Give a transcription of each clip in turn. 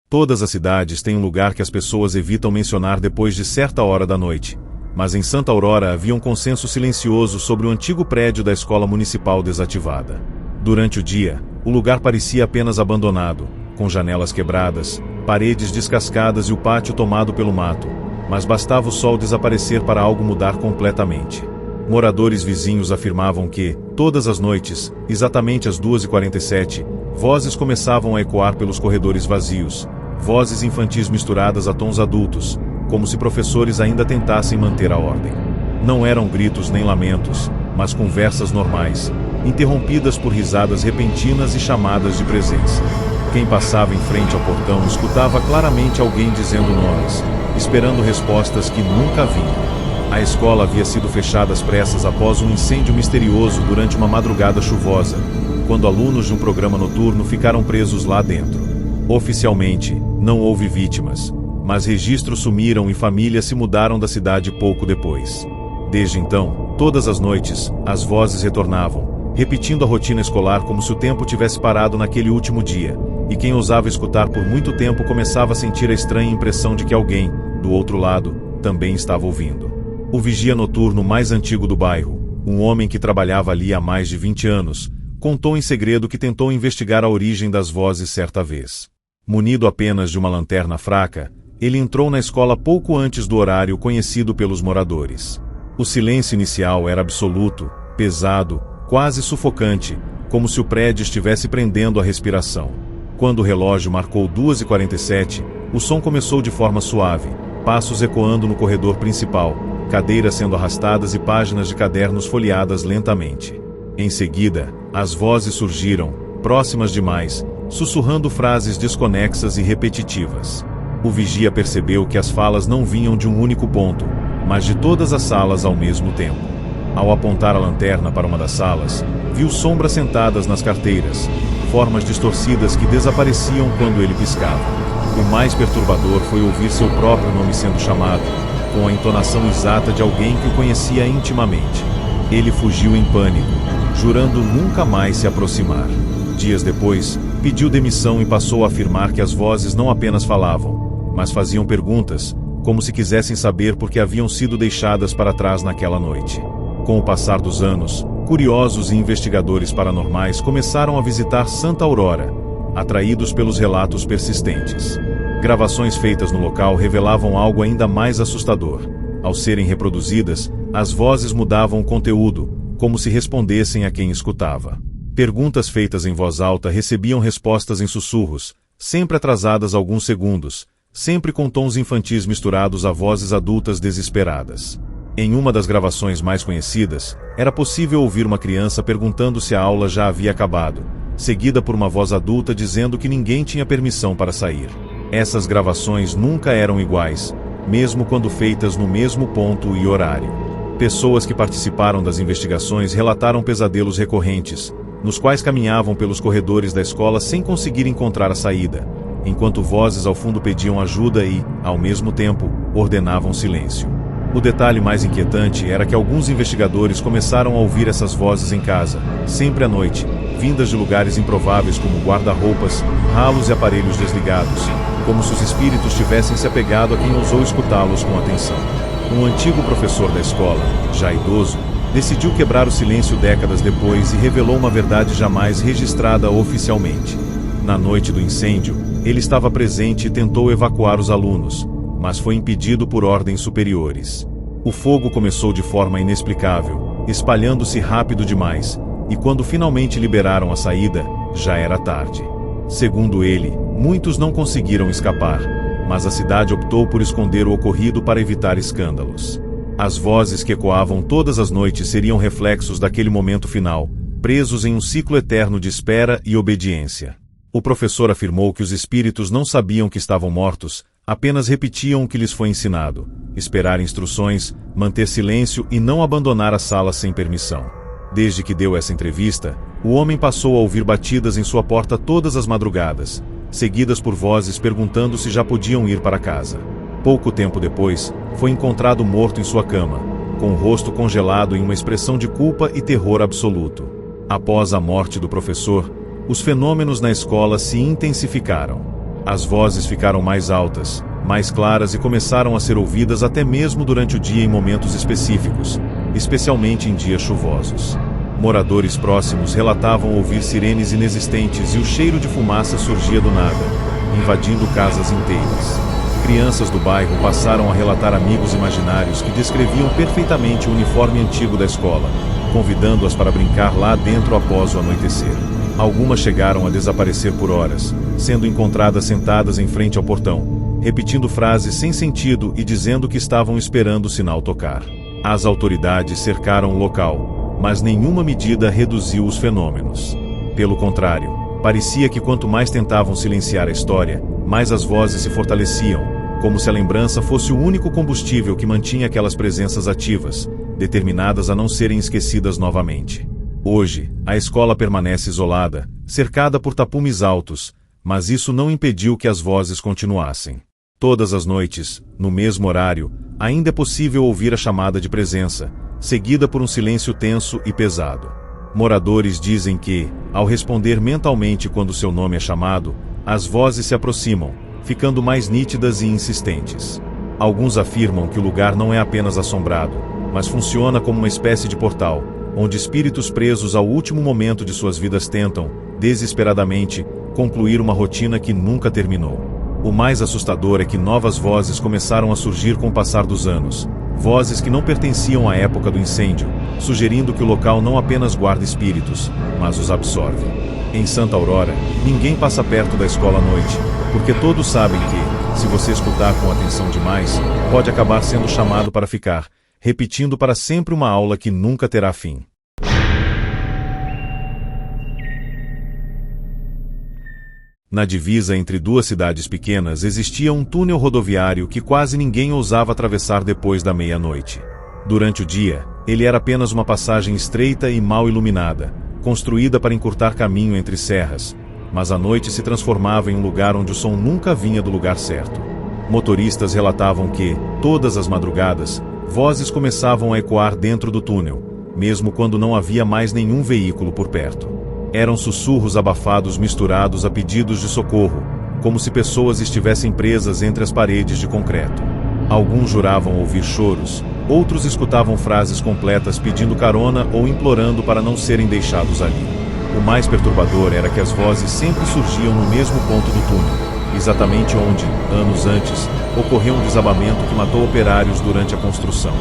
Todas as cidades têm um lugar que as pessoas evitam mencionar depois de certa hora da noite. Mas em Santa Aurora havia um consenso silencioso sobre o antigo prédio da escola municipal desativada. Durante o dia, o lugar parecia apenas abandonado, com janelas quebradas, paredes descascadas e o pátio tomado pelo mato. Mas bastava o sol desaparecer para algo mudar completamente. Moradores vizinhos afirmavam que, todas as noites, exatamente às 2h47, vozes começavam a ecoar pelos corredores vazios, vozes infantis misturadas a tons adultos, como se professores ainda tentassem manter a ordem. Não eram gritos nem lamentos, mas conversas normais, interrompidas por risadas repentinas e chamadas de presença. Quem passava em frente ao portão escutava claramente alguém dizendo nomes, esperando respostas que nunca vinham. A escola havia sido fechada às pressas após um incêndio misterioso durante uma madrugada chuvosa, quando alunos de um programa noturno ficaram presos lá dentro. Oficialmente, não houve vítimas, mas registros sumiram e famílias se mudaram da cidade pouco depois. Desde então, todas as noites, as vozes retornavam, repetindo a rotina escolar como se o tempo tivesse parado naquele último dia, e quem ousava escutar por muito tempo começava a sentir a estranha impressão de que alguém, do outro lado, também estava ouvindo. O vigia noturno mais antigo do bairro, um homem que trabalhava ali há mais de 20 anos, contou em segredo que tentou investigar a origem das vozes certa vez. Munido apenas de uma lanterna fraca, ele entrou na escola pouco antes do horário conhecido pelos moradores. O silêncio inicial era absoluto, pesado, quase sufocante, como se o prédio estivesse prendendo a respiração. Quando o relógio marcou 2h47, o som começou de forma suave, passos ecoando no corredor principal, cadeiras sendo arrastadas e páginas de cadernos folheadas lentamente. Em seguida, as vozes surgiram, próximas demais, sussurrando frases desconexas e repetitivas. O vigia percebeu que as falas não vinham de um único ponto, mas de todas as salas ao mesmo tempo. Ao apontar a lanterna para uma das salas, viu sombras sentadas nas carteiras, formas distorcidas que desapareciam quando ele piscava. O mais perturbador foi ouvir seu próprio nome sendo chamado, com a entonação exata de alguém que o conhecia intimamente. Ele fugiu em pânico, jurando nunca mais se aproximar. Dias depois, pediu demissão e passou a afirmar que as vozes não apenas falavam, mas faziam perguntas, como se quisessem saber por que haviam sido deixadas para trás naquela noite. Com o passar dos anos, curiosos e investigadores paranormais começaram a visitar Santa Aurora, atraídos pelos relatos persistentes. Gravações feitas no local revelavam algo ainda mais assustador. Ao serem reproduzidas, as vozes mudavam o conteúdo, como se respondessem a quem escutava. Perguntas feitas em voz alta recebiam respostas em sussurros, sempre atrasadas alguns segundos, sempre com tons infantis misturados a vozes adultas desesperadas. Em uma das gravações mais conhecidas, era possível ouvir uma criança perguntando se a aula já havia acabado, seguida por uma voz adulta dizendo que ninguém tinha permissão para sair. Essas gravações nunca eram iguais, mesmo quando feitas no mesmo ponto e horário. Pessoas que participaram das investigações relataram pesadelos recorrentes, nos quais caminhavam pelos corredores da escola sem conseguir encontrar a saída, enquanto vozes ao fundo pediam ajuda e, ao mesmo tempo, ordenavam silêncio. O detalhe mais inquietante era que alguns investigadores começaram a ouvir essas vozes em casa, sempre à noite, vindas de lugares improváveis como guarda-roupas, ralos e aparelhos desligados, como se os espíritos tivessem se apegado a quem ousou escutá-los com atenção. Um antigo professor da escola, já idoso, decidiu quebrar o silêncio décadas depois e revelou uma verdade jamais registrada oficialmente. Na noite do incêndio, ele estava presente e tentou evacuar os alunos, mas foi impedido por ordens superiores. O fogo começou de forma inexplicável, espalhando-se rápido demais, e quando finalmente liberaram a saída, já era tarde. Segundo ele, muitos não conseguiram escapar, mas a cidade optou por esconder o ocorrido para evitar escândalos. As vozes que ecoavam todas as noites seriam reflexos daquele momento final, presos em um ciclo eterno de espera e obediência. O professor afirmou que os espíritos não sabiam que estavam mortos, apenas repetiam o que lhes foi ensinado: esperar instruções, manter silêncio e não abandonar a sala sem permissão. Desde que deu essa entrevista, o homem passou a ouvir batidas em sua porta todas as madrugadas, seguidas por vozes perguntando se já podiam ir para casa. Pouco tempo depois, foi encontrado morto em sua cama, com o rosto congelado em uma expressão de culpa e terror absoluto. Após a morte do professor, os fenômenos na escola se intensificaram. As vozes ficaram mais altas, mais claras e começaram a ser ouvidas até mesmo durante o dia em momentos específicos, especialmente em dias chuvosos. Moradores próximos relatavam ouvir sirenes inexistentes e o cheiro de fumaça surgia do nada, invadindo casas inteiras. Crianças do bairro passaram a relatar amigos imaginários que descreviam perfeitamente o uniforme antigo da escola, convidando-as para brincar lá dentro após o anoitecer. Algumas chegaram a desaparecer por horas, sendo encontradas sentadas em frente ao portão, repetindo frases sem sentido e dizendo que estavam esperando o sinal tocar. As autoridades cercaram o local, mas nenhuma medida reduziu os fenômenos. Pelo contrário, parecia que quanto mais tentavam silenciar a história, mais as vozes se fortaleciam, como se a lembrança fosse o único combustível que mantinha aquelas presenças ativas, determinadas a não serem esquecidas novamente. Hoje, a escola permanece isolada, cercada por tapumes altos, mas isso não impediu que as vozes continuassem. Todas as noites, no mesmo horário, ainda é possível ouvir a chamada de presença, seguida por um silêncio tenso e pesado. Moradores dizem que, ao responder mentalmente quando seu nome é chamado, as vozes se aproximam, ficando mais nítidas e insistentes. Alguns afirmam que o lugar não é apenas assombrado, mas funciona como uma espécie de portal, onde espíritos presos ao último momento de suas vidas tentam, desesperadamente, concluir uma rotina que nunca terminou. O mais assustador é que novas vozes começaram a surgir com o passar dos anos, vozes que não pertenciam à época do incêndio, sugerindo que o local não apenas guarda espíritos, mas os absorve. Em Santa Aurora, ninguém passa perto da escola à noite, porque todos sabem que, se você escutar com atenção demais, pode acabar sendo chamado para ficar, repetindo para sempre uma aula que nunca terá fim. Na divisa entre duas cidades pequenas existia um túnel rodoviário que quase ninguém ousava atravessar depois da meia-noite. Durante o dia, ele era apenas uma passagem estreita e mal iluminada, construída para encurtar caminho entre serras, mas à noite se transformava em um lugar onde o som nunca vinha do lugar certo. Motoristas relatavam que, todas as madrugadas, vozes começavam a ecoar dentro do túnel, mesmo quando não havia mais nenhum veículo por perto. Eram sussurros abafados misturados a pedidos de socorro, como se pessoas estivessem presas entre as paredes de concreto. Alguns juravam ouvir choros, outros escutavam frases completas pedindo carona ou implorando para não serem deixados ali. O mais perturbador era que as vozes sempre surgiam no mesmo ponto do túnel, exatamente onde, anos antes, ocorreu um desabamento que matou operários durante a construção.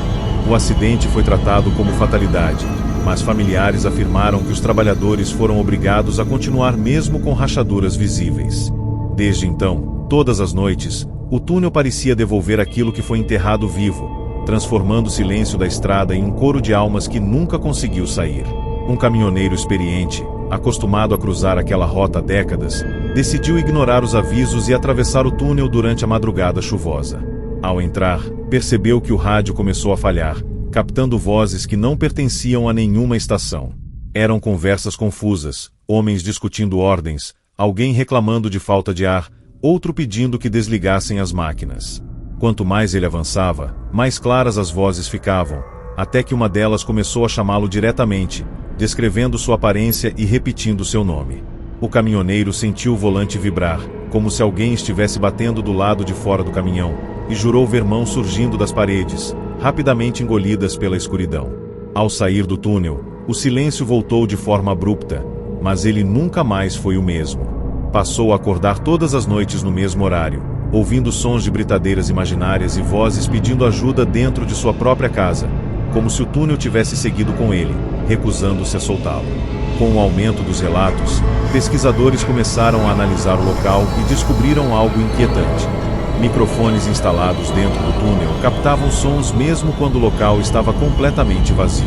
O acidente foi tratado como fatalidade, mas familiares afirmaram que os trabalhadores foram obrigados a continuar mesmo com rachaduras visíveis. Desde então, todas as noites, o túnel parecia devolver aquilo que foi enterrado vivo, transformando o silêncio da estrada em um coro de almas que nunca conseguiu sair. Um caminhoneiro experiente, acostumado a cruzar aquela rota há décadas, decidiu ignorar os avisos e atravessar o túnel durante a madrugada chuvosa. Ao entrar, percebeu que o rádio começou a falhar, captando vozes que não pertenciam a nenhuma estação. Eram conversas confusas, homens discutindo ordens, alguém reclamando de falta de ar, outro pedindo que desligassem as máquinas. Quanto mais ele avançava, mais claras as vozes ficavam, até que uma delas começou a chamá-lo diretamente, descrevendo sua aparência e repetindo seu nome. O caminhoneiro sentiu o volante vibrar, como se alguém estivesse batendo do lado de fora do caminhão, e jurou ver mãos surgindo das paredes, rapidamente engolidas pela escuridão. Ao sair do túnel, o silêncio voltou de forma abrupta, mas ele nunca mais foi o mesmo. Passou a acordar todas as noites no mesmo horário, ouvindo sons de britadeiras imaginárias e vozes pedindo ajuda dentro de sua própria casa, como se o túnel tivesse seguido com ele, recusando-se a soltá-lo. Com o aumento dos relatos, pesquisadores começaram a analisar o local e descobriram algo inquietante. Microfones instalados dentro do túnel captavam sons mesmo quando o local estava completamente vazio.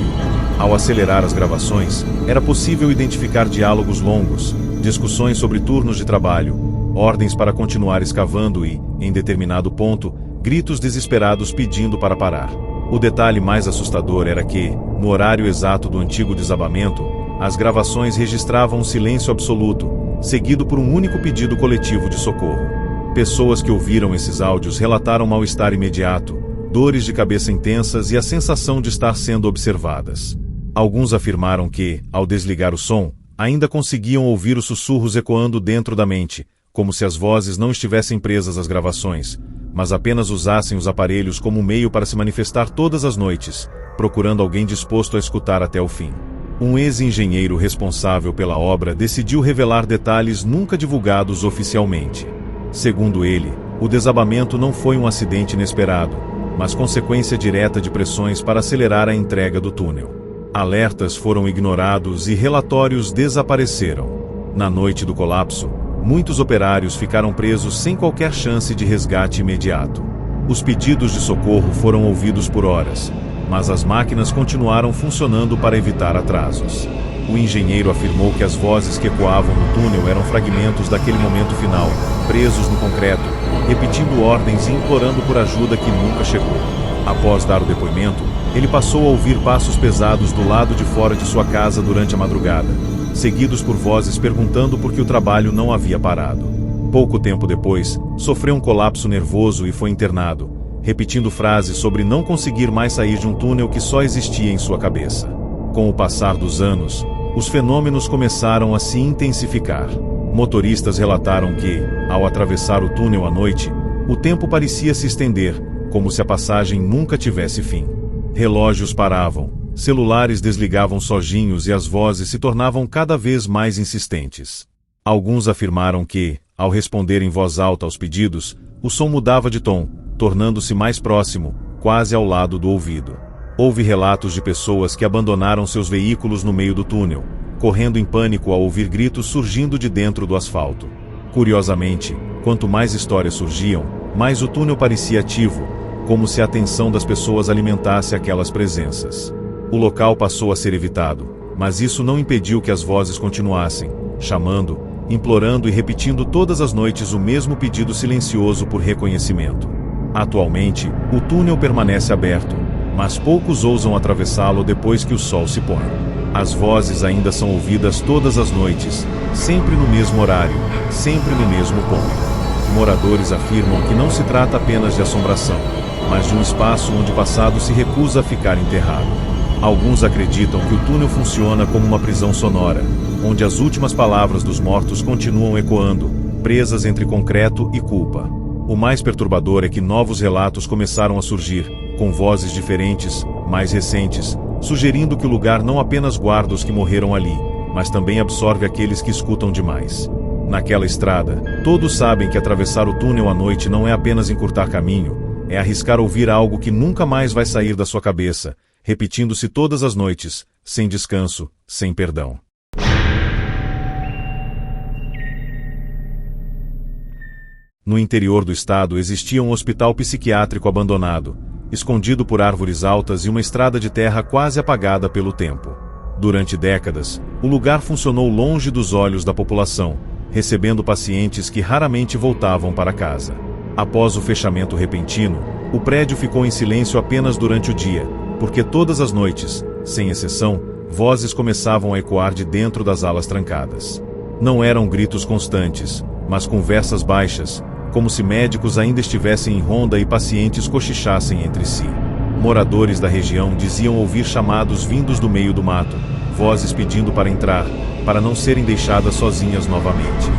Ao acelerar as gravações, era possível identificar diálogos longos, discussões sobre turnos de trabalho, ordens para continuar escavando e, em determinado ponto, gritos desesperados pedindo para parar. O detalhe mais assustador era que, no horário exato do antigo desabamento, as gravações registravam um silêncio absoluto, seguido por um único pedido coletivo de socorro. Pessoas que ouviram esses áudios relataram mal-estar imediato, dores de cabeça intensas e a sensação de estar sendo observadas. Alguns afirmaram que, ao desligar o som, ainda conseguiam ouvir os sussurros ecoando dentro da mente, como se as vozes não estivessem presas às gravações, mas apenas usassem os aparelhos como meio para se manifestar todas as noites, procurando alguém disposto a escutar até o fim. Um ex-engenheiro responsável pela obra decidiu revelar detalhes nunca divulgados oficialmente. Segundo ele, o desabamento não foi um acidente inesperado, mas consequência direta de pressões para acelerar a entrega do túnel. Alertas foram ignorados e relatórios desapareceram. Na noite do colapso, muitos operários ficaram presos sem qualquer chance de resgate imediato. Os pedidos de socorro foram ouvidos por horas, mas as máquinas continuaram funcionando para evitar atrasos. O engenheiro afirmou que as vozes que ecoavam no túnel eram fragmentos daquele momento final, presos no concreto, repetindo ordens e implorando por ajuda que nunca chegou. Após dar o depoimento, ele passou a ouvir passos pesados do lado de fora de sua casa durante a madrugada, seguidos por vozes perguntando por que o trabalho não havia parado. Pouco tempo depois, sofreu um colapso nervoso e foi internado, repetindo frases sobre não conseguir mais sair de um túnel que só existia em sua cabeça. Com o passar dos anos, os fenômenos começaram a se intensificar. Motoristas relataram que, ao atravessar o túnel à noite, o tempo parecia se estender, como se a passagem nunca tivesse fim. Relógios paravam, celulares desligavam sozinhos e as vozes se tornavam cada vez mais insistentes. Alguns afirmaram que, ao responder em voz alta aos pedidos, o som mudava de tom, tornando-se mais próximo, quase ao lado do ouvido. Houve relatos de pessoas que abandonaram seus veículos no meio do túnel, correndo em pânico ao ouvir gritos surgindo de dentro do asfalto. Curiosamente, quanto mais histórias surgiam, mais o túnel parecia ativo, como se a atenção das pessoas alimentasse aquelas presenças. O local passou a ser evitado, mas isso não impediu que as vozes continuassem, chamando, implorando e repetindo todas as noites o mesmo pedido silencioso por reconhecimento. Atualmente, o túnel permanece aberto, mas poucos ousam atravessá-lo depois que o sol se põe. As vozes ainda são ouvidas todas as noites, sempre no mesmo horário, sempre no mesmo ponto. Moradores afirmam que não se trata apenas de assombração, mas de um espaço onde o passado se recusa a ficar enterrado. Alguns acreditam que o túnel funciona como uma prisão sonora, onde as últimas palavras dos mortos continuam ecoando, presas entre concreto e culpa. O mais perturbador é que novos relatos começaram a surgir, com vozes diferentes, mais recentes, sugerindo que o lugar não apenas guarda os que morreram ali, mas também absorve aqueles que escutam demais. Naquela estrada, todos sabem que atravessar o túnel à noite não é apenas encurtar caminho, é arriscar ouvir algo que nunca mais vai sair da sua cabeça, repetindo-se todas as noites, sem descanso, sem perdão. No interior do estado existia um hospital psiquiátrico abandonado, escondido por árvores altas e uma estrada de terra quase apagada pelo tempo. Durante décadas, o lugar funcionou longe dos olhos da população, recebendo pacientes que raramente voltavam para casa. Após o fechamento repentino, o prédio ficou em silêncio apenas durante o dia, porque todas as noites, sem exceção, vozes começavam a ecoar de dentro das alas trancadas. Não eram gritos constantes, mas conversas baixas, como se médicos ainda estivessem em ronda e pacientes cochichassem entre si. Moradores da região diziam ouvir chamados vindos do meio do mato, vozes pedindo para entrar, para não serem deixadas sozinhas novamente.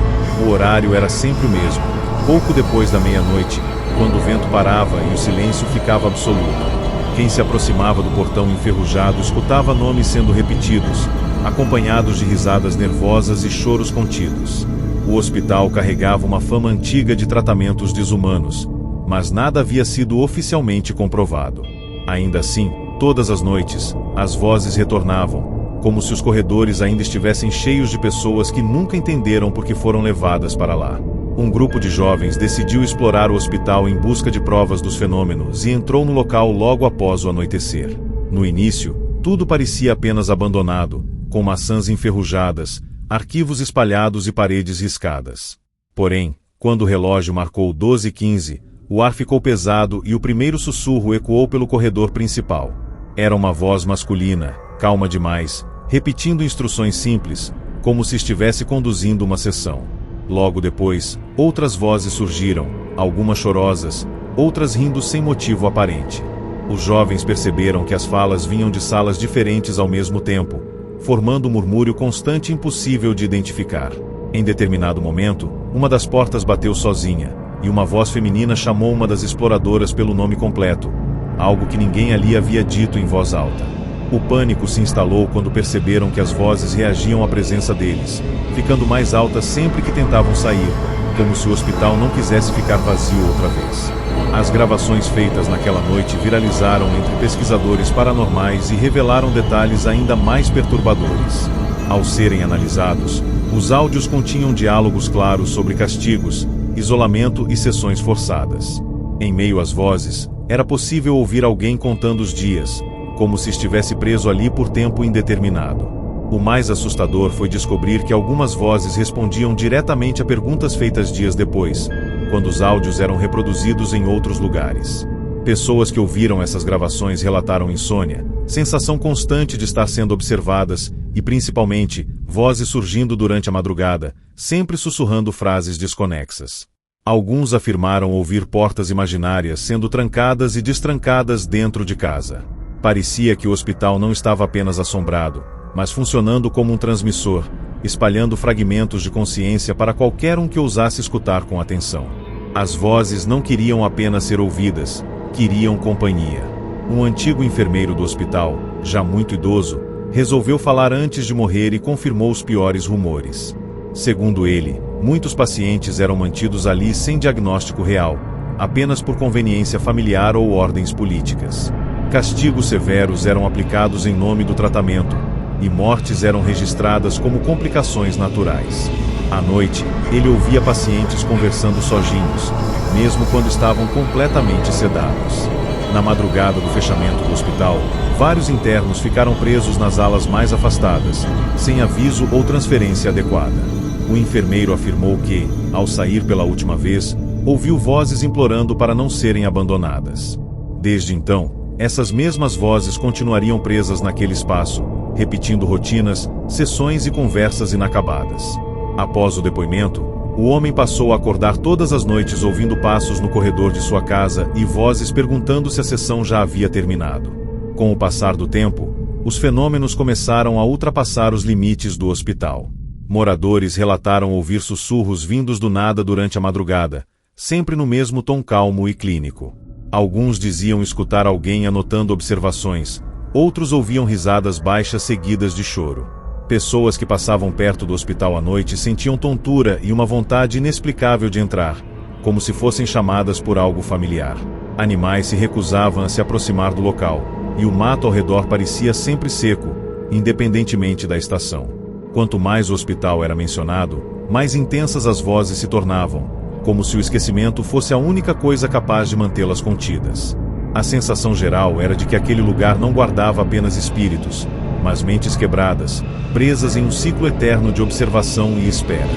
O horário era sempre o mesmo, pouco depois da meia-noite, quando o vento parava e o silêncio ficava absoluto. Quem se aproximava do portão enferrujado escutava nomes sendo repetidos, acompanhados de risadas nervosas e choros contidos. O hospital carregava uma fama antiga de tratamentos desumanos, mas nada havia sido oficialmente comprovado. Ainda assim, todas as noites, as vozes retornavam, como se os corredores ainda estivessem cheios de pessoas que nunca entenderam por que foram levadas para lá. Um grupo de jovens decidiu explorar o hospital em busca de provas dos fenômenos e entrou no local logo após o anoitecer. No início, tudo parecia apenas abandonado, com maçãs enferrujadas, arquivos espalhados e paredes riscadas. Porém, quando o relógio marcou 12h15, o ar ficou pesado e o primeiro sussurro ecoou pelo corredor principal. Era uma voz masculina, calma demais, repetindo instruções simples, como se estivesse conduzindo uma sessão. Logo depois, outras vozes surgiram, algumas chorosas, outras rindo sem motivo aparente. Os jovens perceberam que as falas vinham de salas diferentes ao mesmo tempo, formando um murmúrio constante impossível de identificar. Em determinado momento, uma das portas bateu sozinha, e uma voz feminina chamou uma das exploradoras pelo nome completo, algo que ninguém ali havia dito em voz alta. O pânico se instalou quando perceberam que as vozes reagiam à presença deles, ficando mais altas sempre que tentavam sair, como se o hospital não quisesse ficar vazio outra vez. As gravações feitas naquela noite viralizaram entre pesquisadores paranormais e revelaram detalhes ainda mais perturbadores. Ao serem analisados, os áudios continham diálogos claros sobre castigos, isolamento e sessões forçadas. Em meio às vozes, era possível ouvir alguém contando os dias, como se estivesse preso ali por tempo indeterminado. O mais assustador foi descobrir que algumas vozes respondiam diretamente a perguntas feitas dias depois, quando os áudios eram reproduzidos em outros lugares. Pessoas que ouviram essas gravações relataram insônia, sensação constante de estar sendo observadas e, principalmente, vozes surgindo durante a madrugada, sempre sussurrando frases desconexas. Alguns afirmaram ouvir portas imaginárias sendo trancadas e destrancadas dentro de casa. Parecia que o hospital não estava apenas assombrado, mas funcionando como um transmissor, espalhando fragmentos de consciência para qualquer um que ousasse escutar com atenção. As vozes não queriam apenas ser ouvidas, queriam companhia. Um antigo enfermeiro do hospital, já muito idoso, resolveu falar antes de morrer e confirmou os piores rumores. Segundo ele, muitos pacientes eram mantidos ali sem diagnóstico real, apenas por conveniência familiar ou ordens políticas. Castigos severos eram aplicados em nome do tratamento, e mortes eram registradas como complicações naturais. À noite, ele ouvia pacientes conversando sozinhos, mesmo quando estavam completamente sedados. Na madrugada do fechamento do hospital, vários internos ficaram presos nas alas mais afastadas, sem aviso ou transferência adequada. O enfermeiro afirmou que, ao sair pela última vez, ouviu vozes implorando para não serem abandonadas. Desde então, essas mesmas vozes continuariam presas naquele espaço, repetindo rotinas, sessões e conversas inacabadas. Após o depoimento, o homem passou a acordar todas as noites ouvindo passos no corredor de sua casa e vozes perguntando se a sessão já havia terminado. Com o passar do tempo, os fenômenos começaram a ultrapassar os limites do hospital. Moradores relataram ouvir sussurros vindos do nada durante a madrugada, sempre no mesmo tom calmo e clínico. Alguns diziam escutar alguém anotando observações, outros ouviam risadas baixas seguidas de choro. Pessoas que passavam perto do hospital à noite sentiam tontura e uma vontade inexplicável de entrar, como se fossem chamadas por algo familiar. Animais se recusavam a se aproximar do local, e o mato ao redor parecia sempre seco, independentemente da estação. Quanto mais o hospital era mencionado, mais intensas as vozes se tornavam, como se o esquecimento fosse a única coisa capaz de mantê-las contidas. A sensação geral era de que aquele lugar não guardava apenas espíritos, mas mentes quebradas, presas em um ciclo eterno de observação e espera.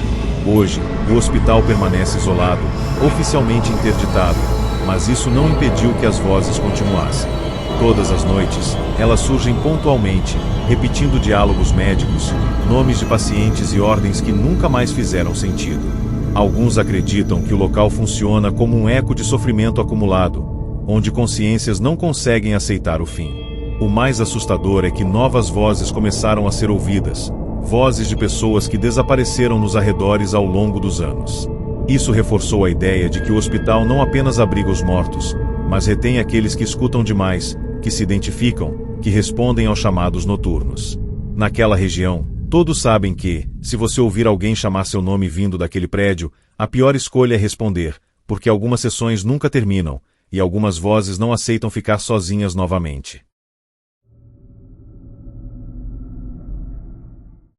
Hoje, o hospital permanece isolado, oficialmente interditado, mas isso não impediu que as vozes continuassem. Todas as noites, elas surgem pontualmente, repetindo diálogos médicos, nomes de pacientes e ordens que nunca mais fizeram sentido. Alguns acreditam que o local funciona como um eco de sofrimento acumulado, onde consciências não conseguem aceitar o fim. O mais assustador é que novas vozes começaram a ser ouvidas, vozes de pessoas que desapareceram nos arredores ao longo dos anos. Isso reforçou a ideia de que o hospital não apenas abriga os mortos, mas retém aqueles que escutam demais, que se identificam, que respondem aos chamados noturnos. Naquela região, todos sabem que, se você ouvir alguém chamar seu nome vindo daquele prédio, a pior escolha é responder, porque algumas sessões nunca terminam, e algumas vozes não aceitam ficar sozinhas novamente.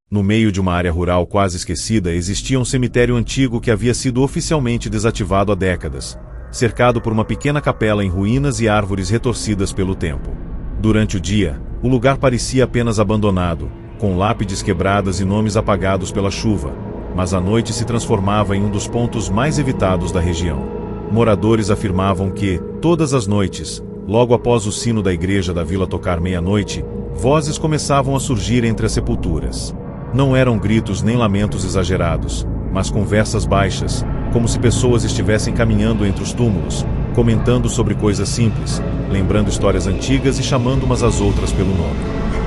No meio de uma área rural quase esquecida existia um cemitério antigo que havia sido oficialmente desativado há décadas, cercado por uma pequena capela em ruínas e árvores retorcidas pelo tempo. Durante o dia, o lugar parecia apenas abandonado, com lápides quebradas e nomes apagados pela chuva, mas à noite se transformava em um dos pontos mais evitados da região. Moradores afirmavam que, todas as noites, logo após o sino da igreja da vila tocar meia-noite, vozes começavam a surgir entre as sepulturas. Não eram gritos nem lamentos exagerados, mas conversas baixas, como se pessoas estivessem caminhando entre os túmulos, comentando sobre coisas simples, lembrando histórias antigas e chamando umas às outras pelo nome.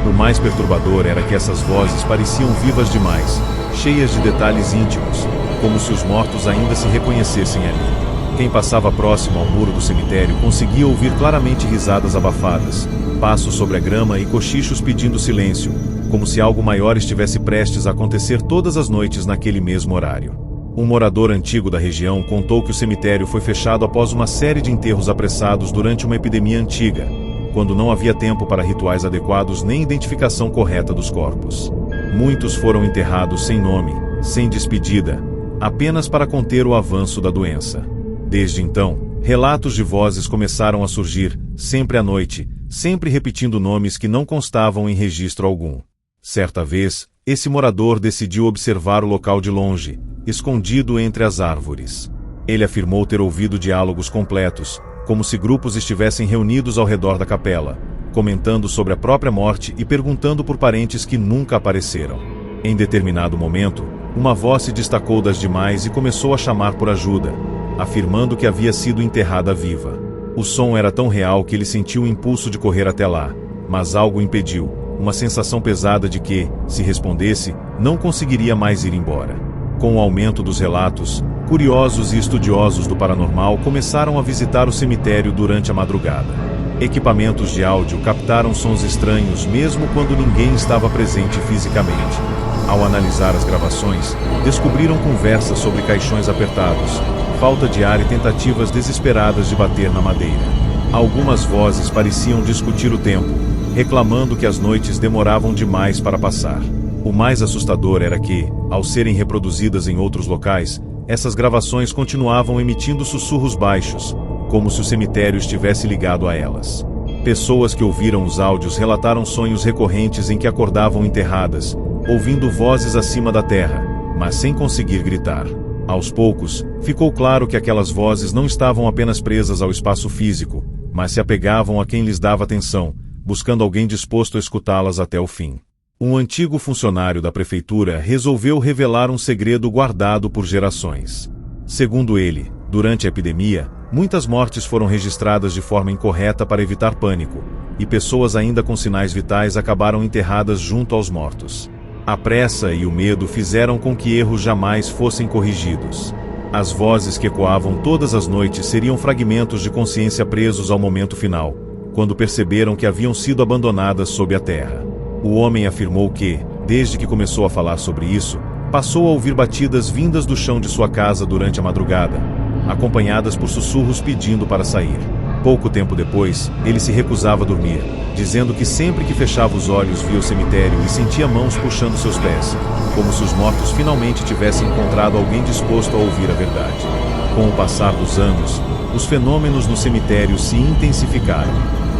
O mais perturbador era que essas vozes pareciam vivas demais, cheias de detalhes íntimos, como se os mortos ainda se reconhecessem ali. Quem passava próximo ao muro do cemitério conseguia ouvir claramente risadas abafadas, passos sobre a grama e cochichos pedindo silêncio, como se algo maior estivesse prestes a acontecer todas as noites naquele mesmo horário. Um morador antigo da região contou que o cemitério foi fechado após uma série de enterros apressados durante uma epidemia antiga, quando não havia tempo para rituais adequados nem identificação correta dos corpos. Muitos foram enterrados sem nome, sem despedida, apenas para conter o avanço da doença. Desde então, relatos de vozes começaram a surgir, sempre à noite, sempre repetindo nomes que não constavam em registro algum. Certa vez, esse morador decidiu observar o local de longe, escondido entre as árvores. Ele afirmou ter ouvido diálogos completos, como se grupos estivessem reunidos ao redor da capela, comentando sobre a própria morte e perguntando por parentes que nunca apareceram. Em determinado momento, uma voz se destacou das demais e começou a chamar por ajuda, afirmando que havia sido enterrada viva. O som era tão real que ele sentiu o impulso de correr até lá, mas algo o impediu, uma sensação pesada de que, se respondesse, não conseguiria mais ir embora. Com o aumento dos relatos, curiosos e estudiosos do paranormal começaram a visitar o cemitério durante a madrugada. Equipamentos de áudio captaram sons estranhos mesmo quando ninguém estava presente fisicamente. Ao analisar as gravações, descobriram conversas sobre caixões apertados, falta de ar e tentativas desesperadas de bater na madeira. Algumas vozes pareciam discutir o tempo, reclamando que as noites demoravam demais para passar. O mais assustador era que, ao serem reproduzidas em outros locais, essas gravações continuavam emitindo sussurros baixos, como se o cemitério estivesse ligado a elas. Pessoas que ouviram os áudios relataram sonhos recorrentes em que acordavam enterradas, ouvindo vozes acima da terra, mas sem conseguir gritar. Aos poucos, ficou claro que aquelas vozes não estavam apenas presas ao espaço físico, mas se apegavam a quem lhes dava atenção, buscando alguém disposto a escutá-las até o fim. Um antigo funcionário da prefeitura resolveu revelar um segredo guardado por gerações. Segundo ele, durante a epidemia, muitas mortes foram registradas de forma incorreta para evitar pânico, e pessoas ainda com sinais vitais acabaram enterradas junto aos mortos. A pressa e o medo fizeram com que erros jamais fossem corrigidos. As vozes que ecoavam todas as noites seriam fragmentos de consciência presos ao momento final, quando perceberam que haviam sido abandonadas sob a terra. O homem afirmou que, desde que começou a falar sobre isso, passou a ouvir batidas vindas do chão de sua casa durante a madrugada, acompanhadas por sussurros pedindo para sair. Pouco tempo depois, ele se recusava a dormir, dizendo que sempre que fechava os olhos via o cemitério e sentia mãos puxando seus pés, como se os mortos finalmente tivessem encontrado alguém disposto a ouvir a verdade. Com o passar dos anos, os fenômenos no cemitério se intensificaram.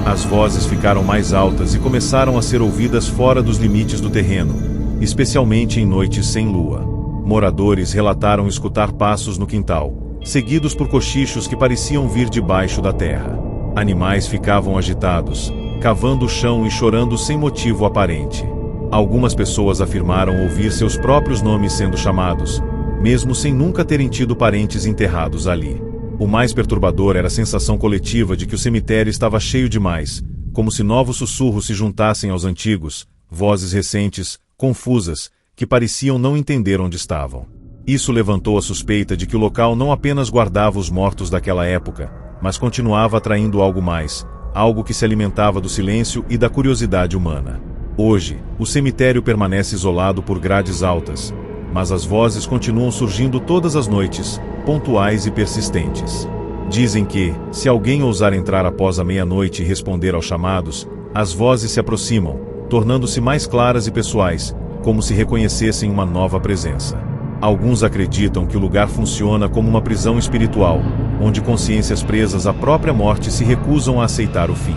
As vozes ficaram mais altas e começaram a ser ouvidas fora dos limites do terreno, especialmente em noites sem lua. Moradores relataram escutar passos no quintal, seguidos por cochichos que pareciam vir debaixo da terra. Animais ficavam agitados, cavando o chão e chorando sem motivo aparente. Algumas pessoas afirmaram ouvir seus próprios nomes sendo chamados, mesmo sem nunca terem tido parentes enterrados ali. O mais perturbador era a sensação coletiva de que o cemitério estava cheio demais, como se novos sussurros se juntassem aos antigos, vozes recentes, confusas, que pareciam não entender onde estavam. Isso levantou a suspeita de que o local não apenas guardava os mortos daquela época, mas continuava atraindo algo mais, algo que se alimentava do silêncio e da curiosidade humana. Hoje, o cemitério permanece isolado por grades altas, mas as vozes continuam surgindo todas as noites, pontuais e persistentes. Dizem que, se alguém ousar entrar após a meia-noite e responder aos chamados, as vozes se aproximam, tornando-se mais claras e pessoais, como se reconhecessem uma nova presença. Alguns acreditam que o lugar funciona como uma prisão espiritual, onde consciências presas à própria morte se recusam a aceitar o fim.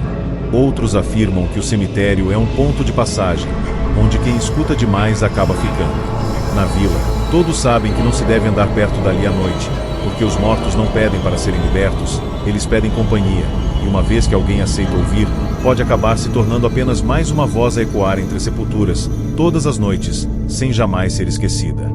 Outros afirmam que o cemitério é um ponto de passagem, onde quem escuta demais acaba ficando. Na vila, todos sabem que não se deve andar perto dali à noite, porque os mortos não pedem para serem libertos, eles pedem companhia, e uma vez que alguém aceita ouvir, pode acabar se tornando apenas mais uma voz a ecoar entre as sepulturas, todas as noites, sem jamais ser esquecida.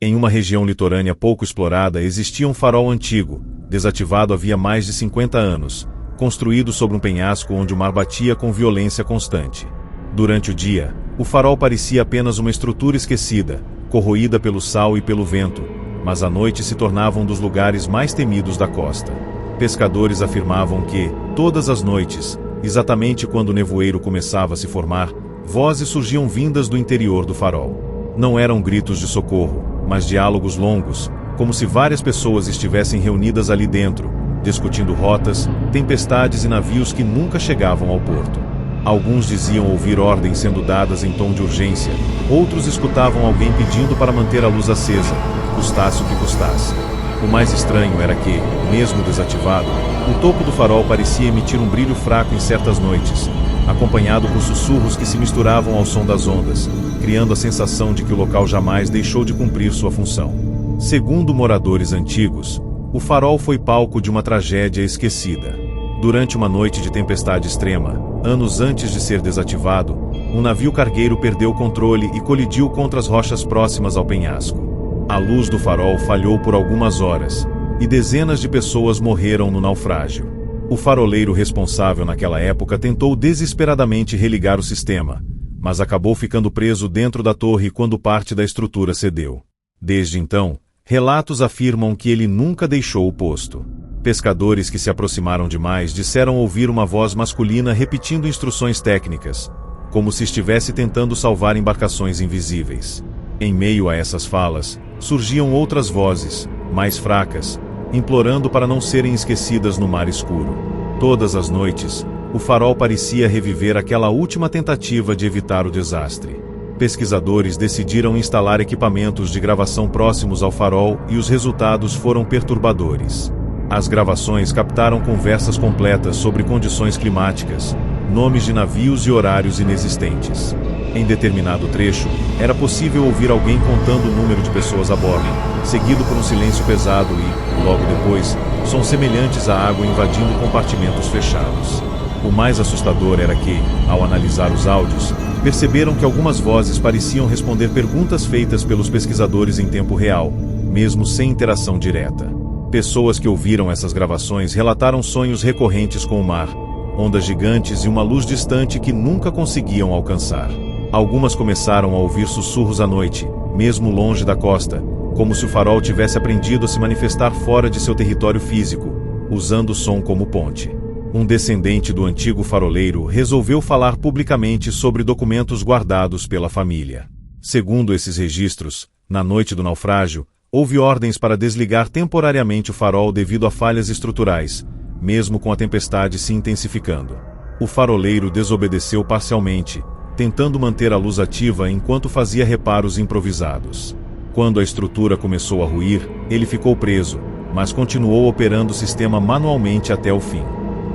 Em uma região litorânea pouco explorada existia um farol antigo, desativado havia mais de 50 anos, construído sobre um penhasco onde o mar batia com violência constante. Durante o dia, o farol parecia apenas uma estrutura esquecida, corroída pelo sal e pelo vento, mas à noite se tornava um dos lugares mais temidos da costa. Pescadores afirmavam que, todas as noites, exatamente quando o nevoeiro começava a se formar, vozes surgiam vindas do interior do farol. Não eram gritos de socorro, mas diálogos longos, como se várias pessoas estivessem reunidas ali dentro, discutindo rotas, tempestades e navios que nunca chegavam ao porto. Alguns diziam ouvir ordens sendo dadas em tom de urgência, outros escutavam alguém pedindo para manter a luz acesa, custasse o que custasse. O mais estranho era que, mesmo desativado, o topo do farol parecia emitir um brilho fraco em certas noites, acompanhado por sussurros que se misturavam ao som das ondas, criando a sensação de que o local jamais deixou de cumprir sua função. Segundo moradores antigos, o farol foi palco de uma tragédia esquecida. Durante uma noite de tempestade extrema, anos antes de ser desativado, um navio cargueiro perdeu o controle e colidiu contra as rochas próximas ao penhasco. A luz do farol falhou por algumas horas, e dezenas de pessoas morreram no naufrágio. O faroleiro responsável naquela época tentou desesperadamente religar o sistema, mas acabou ficando preso dentro da torre quando parte da estrutura cedeu. Desde então, relatos afirmam que ele nunca deixou o posto. Pescadores que se aproximaram demais disseram ouvir uma voz masculina repetindo instruções técnicas, como se estivesse tentando salvar embarcações invisíveis. Em meio a essas falas, surgiam outras vozes, mais fracas, implorando para não serem esquecidas no mar escuro. Todas as noites, o farol parecia reviver aquela última tentativa de evitar o desastre. Pesquisadores decidiram instalar equipamentos de gravação próximos ao farol e os resultados foram perturbadores. As gravações captaram conversas completas sobre condições climáticas, nomes de navios e horários inexistentes. Em determinado trecho, era possível ouvir alguém contando o número de pessoas a bordo, seguido por um silêncio pesado e, logo depois, sons semelhantes à água invadindo compartimentos fechados. O mais assustador era que, ao analisar os áudios, perceberam que algumas vozes pareciam responder perguntas feitas pelos pesquisadores em tempo real, mesmo sem interação direta. Pessoas que ouviram essas gravações relataram sonhos recorrentes com o mar, ondas gigantes e uma luz distante que nunca conseguiam alcançar. Algumas começaram a ouvir sussurros à noite, mesmo longe da costa, como se o farol tivesse aprendido a se manifestar fora de seu território físico, usando o som como ponte. Um descendente do antigo faroleiro resolveu falar publicamente sobre documentos guardados pela família. Segundo esses registros, na noite do naufrágio, houve ordens para desligar temporariamente o farol devido a falhas estruturais, mesmo com a tempestade se intensificando. O faroleiro desobedeceu parcialmente, tentando manter a luz ativa enquanto fazia reparos improvisados. Quando a estrutura começou a ruir, ele ficou preso, mas continuou operando o sistema manualmente até o fim.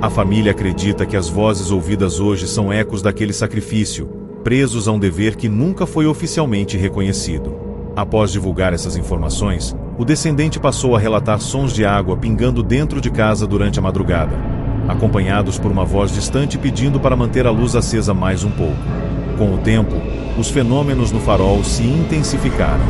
A família acredita que as vozes ouvidas hoje são ecos daquele sacrifício, presos a um dever que nunca foi oficialmente reconhecido. Após divulgar essas informações, o descendente passou a relatar sons de água pingando dentro de casa durante a madrugada, acompanhados por uma voz distante pedindo para manter a luz acesa mais um pouco. Com o tempo, os fenômenos no farol se intensificaram.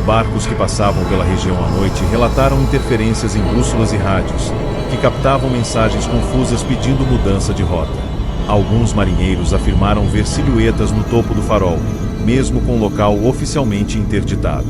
Barcos que passavam pela região à noite relataram interferências em bússolas e rádios, que captavam mensagens confusas pedindo mudança de rota. Alguns marinheiros afirmaram ver silhuetas no topo do farol, mesmo com o local oficialmente interditado.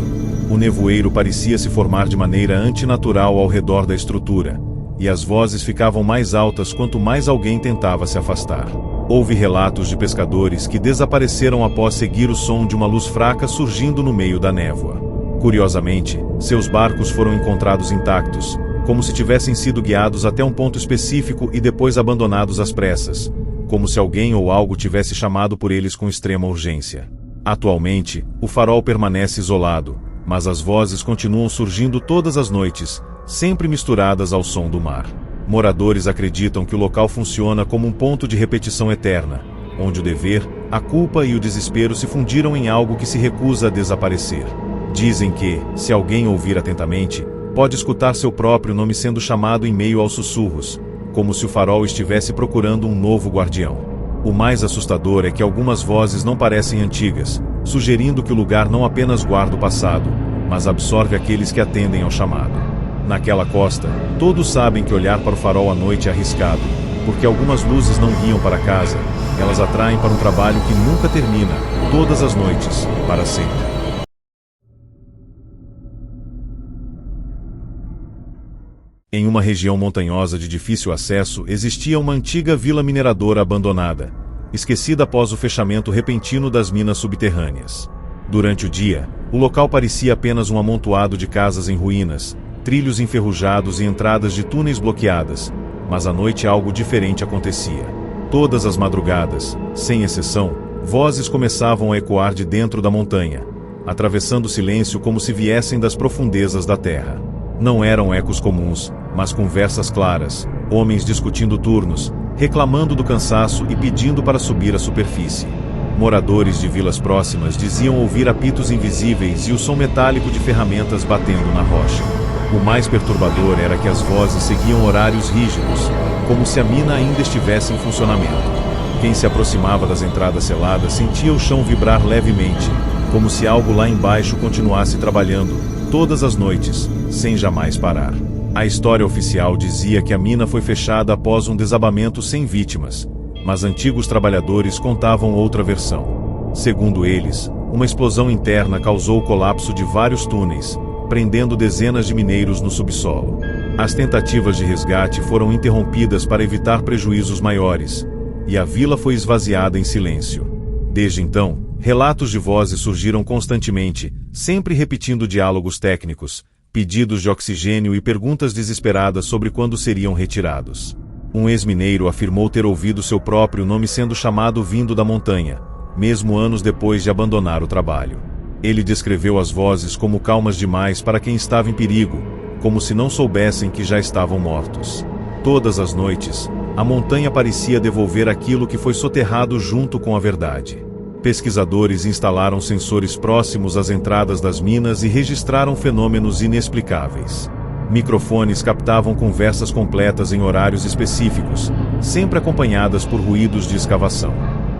O nevoeiro parecia se formar de maneira antinatural ao redor da estrutura, e as vozes ficavam mais altas quanto mais alguém tentava se afastar. Houve relatos de pescadores que desapareceram após seguir o som de uma luz fraca surgindo no meio da névoa. Curiosamente, seus barcos foram encontrados intactos, como se tivessem sido guiados até um ponto específico e depois abandonados às pressas, como se alguém ou algo tivesse chamado por eles com extrema urgência. Atualmente, o farol permanece isolado, mas as vozes continuam surgindo todas as noites, sempre misturadas ao som do mar. Moradores acreditam que o local funciona como um ponto de repetição eterna, onde o dever, a culpa e o desespero se fundiram em algo que se recusa a desaparecer. Dizem que, se alguém ouvir atentamente, pode escutar seu próprio nome sendo chamado em meio aos sussurros, como se o farol estivesse procurando um novo guardião. O mais assustador é que algumas vozes não parecem antigas, sugerindo que o lugar não apenas guarda o passado, mas absorve aqueles que atendem ao chamado. Naquela costa, todos sabem que olhar para o farol à noite é arriscado, porque algumas luzes não guiam para casa, elas atraem para um trabalho que nunca termina, todas as noites, para sempre. Em uma região montanhosa de difícil acesso existia uma antiga vila mineradora abandonada, esquecida após o fechamento repentino das minas subterrâneas. Durante o dia, o local parecia apenas um amontoado de casas em ruínas, trilhos enferrujados e entradas de túneis bloqueadas, mas à noite algo diferente acontecia. Todas as madrugadas, sem exceção, vozes começavam a ecoar de dentro da montanha, atravessando o silêncio como se viessem das profundezas da terra. Não eram ecos comuns, mas conversas claras, homens discutindo turnos, reclamando do cansaço e pedindo para subir à superfície. Moradores de vilas próximas diziam ouvir apitos invisíveis e o som metálico de ferramentas batendo na rocha. O mais perturbador era que as vozes seguiam horários rígidos, como se a mina ainda estivesse em funcionamento. Quem se aproximava das entradas seladas sentia o chão vibrar levemente, como se algo lá embaixo continuasse trabalhando, todas as noites, sem jamais parar. A história oficial dizia que a mina foi fechada após um desabamento sem vítimas, mas antigos trabalhadores contavam outra versão. Segundo eles, uma explosão interna causou o colapso de vários túneis, prendendo dezenas de mineiros no subsolo. As tentativas de resgate foram interrompidas para evitar prejuízos maiores, e a vila foi esvaziada em silêncio. Desde então, relatos de vozes surgiram constantemente, sempre repetindo diálogos técnicos, pedidos de oxigênio e perguntas desesperadas sobre quando seriam retirados. Um ex-mineiro afirmou ter ouvido seu próprio nome sendo chamado vindo da montanha, mesmo anos depois de abandonar o trabalho. Ele descreveu as vozes como calmas demais para quem estava em perigo, como se não soubessem que já estavam mortos. Todas as noites, a montanha parecia devolver aquilo que foi soterrado junto com a verdade. Pesquisadores instalaram sensores próximos às entradas das minas e registraram fenômenos inexplicáveis. Microfones captavam conversas completas em horários específicos, sempre acompanhadas por ruídos de escavação.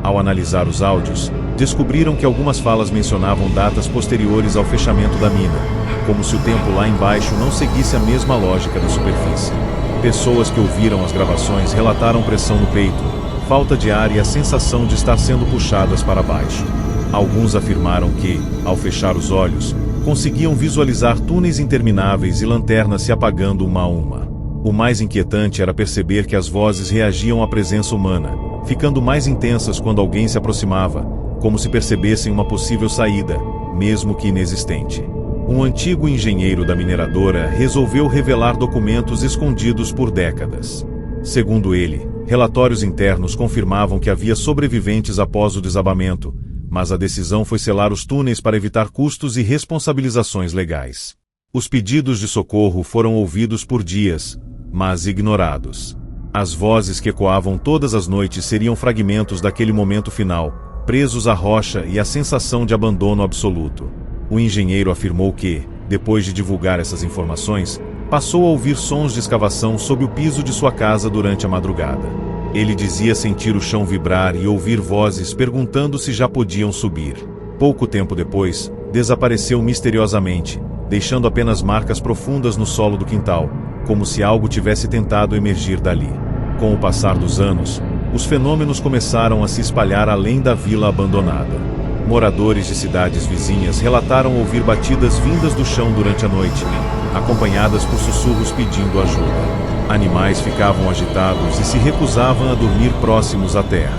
Ao analisar os áudios, descobriram que algumas falas mencionavam datas posteriores ao fechamento da mina, como se o tempo lá embaixo não seguisse a mesma lógica da superfície. Pessoas que ouviram as gravações relataram pressão no peito, falta de ar e a sensação de estar sendo puxadas para baixo. Alguns afirmaram que, ao fechar os olhos, conseguiam visualizar túneis intermináveis e lanternas se apagando uma a uma. O mais inquietante era perceber que as vozes reagiam à presença humana, ficando mais intensas quando alguém se aproximava, como se percebessem uma possível saída, mesmo que inexistente. Um antigo engenheiro da mineradora resolveu revelar documentos escondidos por décadas. Segundo ele, relatórios internos confirmavam que havia sobreviventes após o desabamento, mas a decisão foi selar os túneis para evitar custos e responsabilizações legais. Os pedidos de socorro foram ouvidos por dias, mas ignorados. As vozes que ecoavam todas as noites seriam fragmentos daquele momento final, presos à rocha e à sensação de abandono absoluto. O engenheiro afirmou que, depois de divulgar essas informações, passou a ouvir sons de escavação sob o piso de sua casa durante a madrugada. Ele dizia sentir o chão vibrar e ouvir vozes perguntando se já podiam subir. Pouco tempo depois, desapareceu misteriosamente, deixando apenas marcas profundas no solo do quintal, como se algo tivesse tentado emergir dali. Com o passar dos anos, os fenômenos começaram a se espalhar além da vila abandonada. Moradores de cidades vizinhas relataram ouvir batidas vindas do chão durante a noite, acompanhadas por sussurros pedindo ajuda. Animais ficavam agitados e se recusavam a dormir próximos à terra.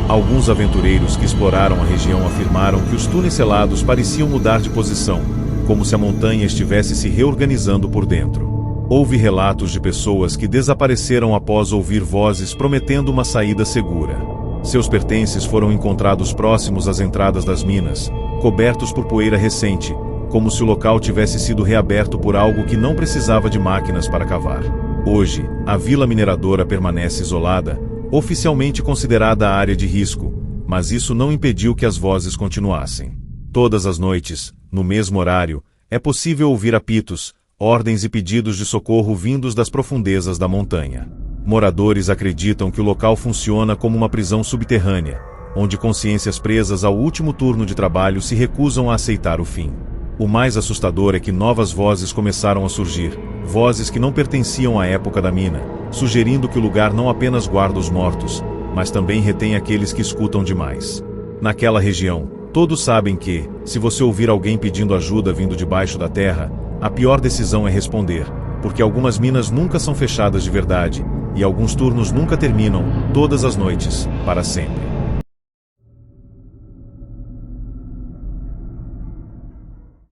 Alguns aventureiros que exploraram a região afirmaram que os túneis selados pareciam mudar de posição, como se a montanha estivesse se reorganizando por dentro. Houve relatos de pessoas que desapareceram após ouvir vozes prometendo uma saída segura. Seus pertences foram encontrados próximos às entradas das minas, cobertos por poeira recente, como se o local tivesse sido reaberto por algo que não precisava de máquinas para cavar. Hoje, a vila mineradora permanece isolada, oficialmente considerada área de risco, mas isso não impediu que as vozes continuassem. Todas as noites, no mesmo horário, é possível ouvir apitos, ordens e pedidos de socorro vindos das profundezas da montanha. Moradores acreditam que o local funciona como uma prisão subterrânea, onde consciências presas ao último turno de trabalho se recusam a aceitar o fim. O mais assustador é que novas vozes começaram a surgir, vozes que não pertenciam à época da mina, sugerindo que o lugar não apenas guarda os mortos, mas também retém aqueles que escutam demais. Naquela região, todos sabem que, se você ouvir alguém pedindo ajuda vindo debaixo da terra, a pior decisão é responder, porque algumas minas nunca são fechadas de verdade, e alguns turnos nunca terminam, todas as noites, para sempre.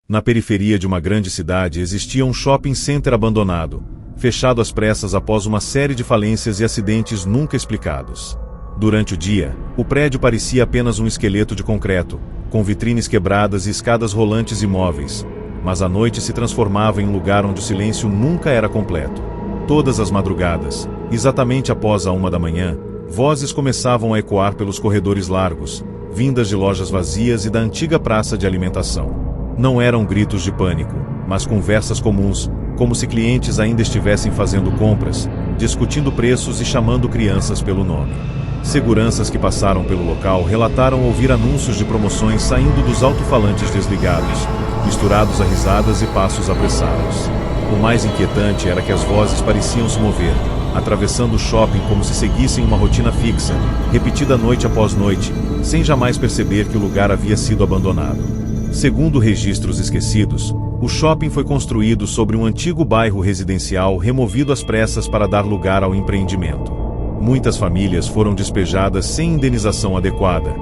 Na periferia de uma grande cidade existia um shopping center abandonado, fechado às pressas após uma série de falências e acidentes nunca explicados. Durante o dia, o prédio parecia apenas um esqueleto de concreto, com vitrines quebradas e escadas rolantes imóveis, mas à noite se transformava em um lugar onde o silêncio nunca era completo. Todas as madrugadas, exatamente após a 1 da manhã, vozes começavam a ecoar pelos corredores largos, vindas de lojas vazias e da antiga praça de alimentação. Não eram gritos de pânico, mas conversas comuns, como se clientes ainda estivessem fazendo compras, discutindo preços e chamando crianças pelo nome. Seguranças que passaram pelo local relataram ouvir anúncios de promoções saindo dos alto-falantes desligados, misturados a risadas e passos apressados. O mais inquietante era que as vozes pareciam se mover, atravessando o shopping como se seguissem uma rotina fixa, repetida noite após noite, sem jamais perceber que o lugar havia sido abandonado. Segundo registros esquecidos, o shopping foi construído sobre um antigo bairro residencial removido às pressas para dar lugar ao empreendimento. Muitas famílias foram despejadas sem indenização adequada,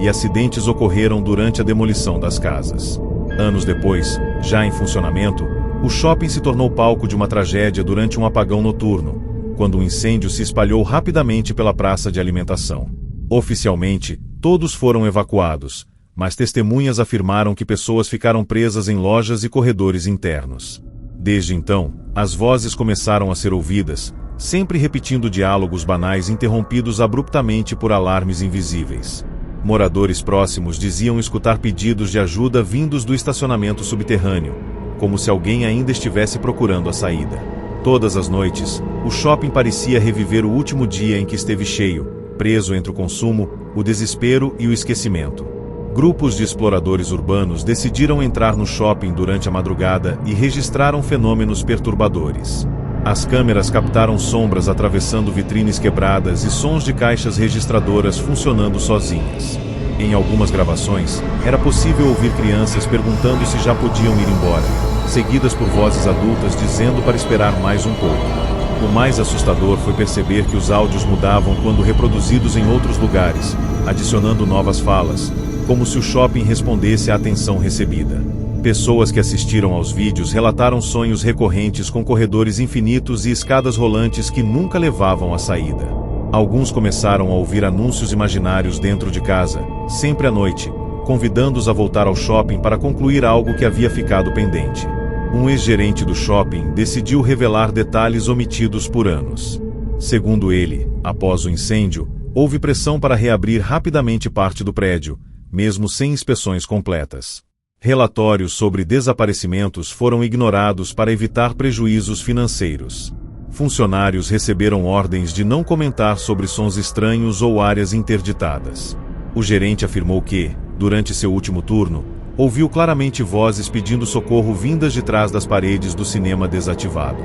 e acidentes ocorreram durante a demolição das casas. Anos depois, já em funcionamento, o shopping se tornou palco de uma tragédia durante um apagão noturno, quando um incêndio se espalhou rapidamente pela praça de alimentação. Oficialmente, todos foram evacuados, mas testemunhas afirmaram que pessoas ficaram presas em lojas e corredores internos. Desde então, as vozes começaram a ser ouvidas, sempre repetindo diálogos banais interrompidos abruptamente por alarmes invisíveis. Moradores próximos diziam escutar pedidos de ajuda vindos do estacionamento subterrâneo, como se alguém ainda estivesse procurando a saída. Todas as noites, o shopping parecia reviver o último dia em que esteve cheio, preso entre o consumo, o desespero e o esquecimento. Grupos de exploradores urbanos decidiram entrar no shopping durante a madrugada e registraram fenômenos perturbadores. As câmeras captaram sombras atravessando vitrines quebradas e sons de caixas registradoras funcionando sozinhas. Em algumas gravações, era possível ouvir crianças perguntando se já podiam ir embora, seguidas por vozes adultas dizendo para esperar mais um pouco. O mais assustador foi perceber que os áudios mudavam quando reproduzidos em outros lugares, adicionando novas falas, como se o shopping respondesse à atenção recebida. Pessoas que assistiram aos vídeos relataram sonhos recorrentes com corredores infinitos e escadas rolantes que nunca levavam à saída. Alguns começaram a ouvir anúncios imaginários dentro de casa, sempre à noite, convidando-os a voltar ao shopping para concluir algo que havia ficado pendente. Um ex-gerente do shopping decidiu revelar detalhes omitidos por anos. Segundo ele, após o incêndio, houve pressão para reabrir rapidamente parte do prédio, mesmo sem inspeções completas. Relatórios sobre desaparecimentos foram ignorados para evitar prejuízos financeiros. Funcionários receberam ordens de não comentar sobre sons estranhos ou áreas interditadas. O gerente afirmou que, durante seu último turno, ouviu claramente vozes pedindo socorro vindas de trás das paredes do cinema desativado.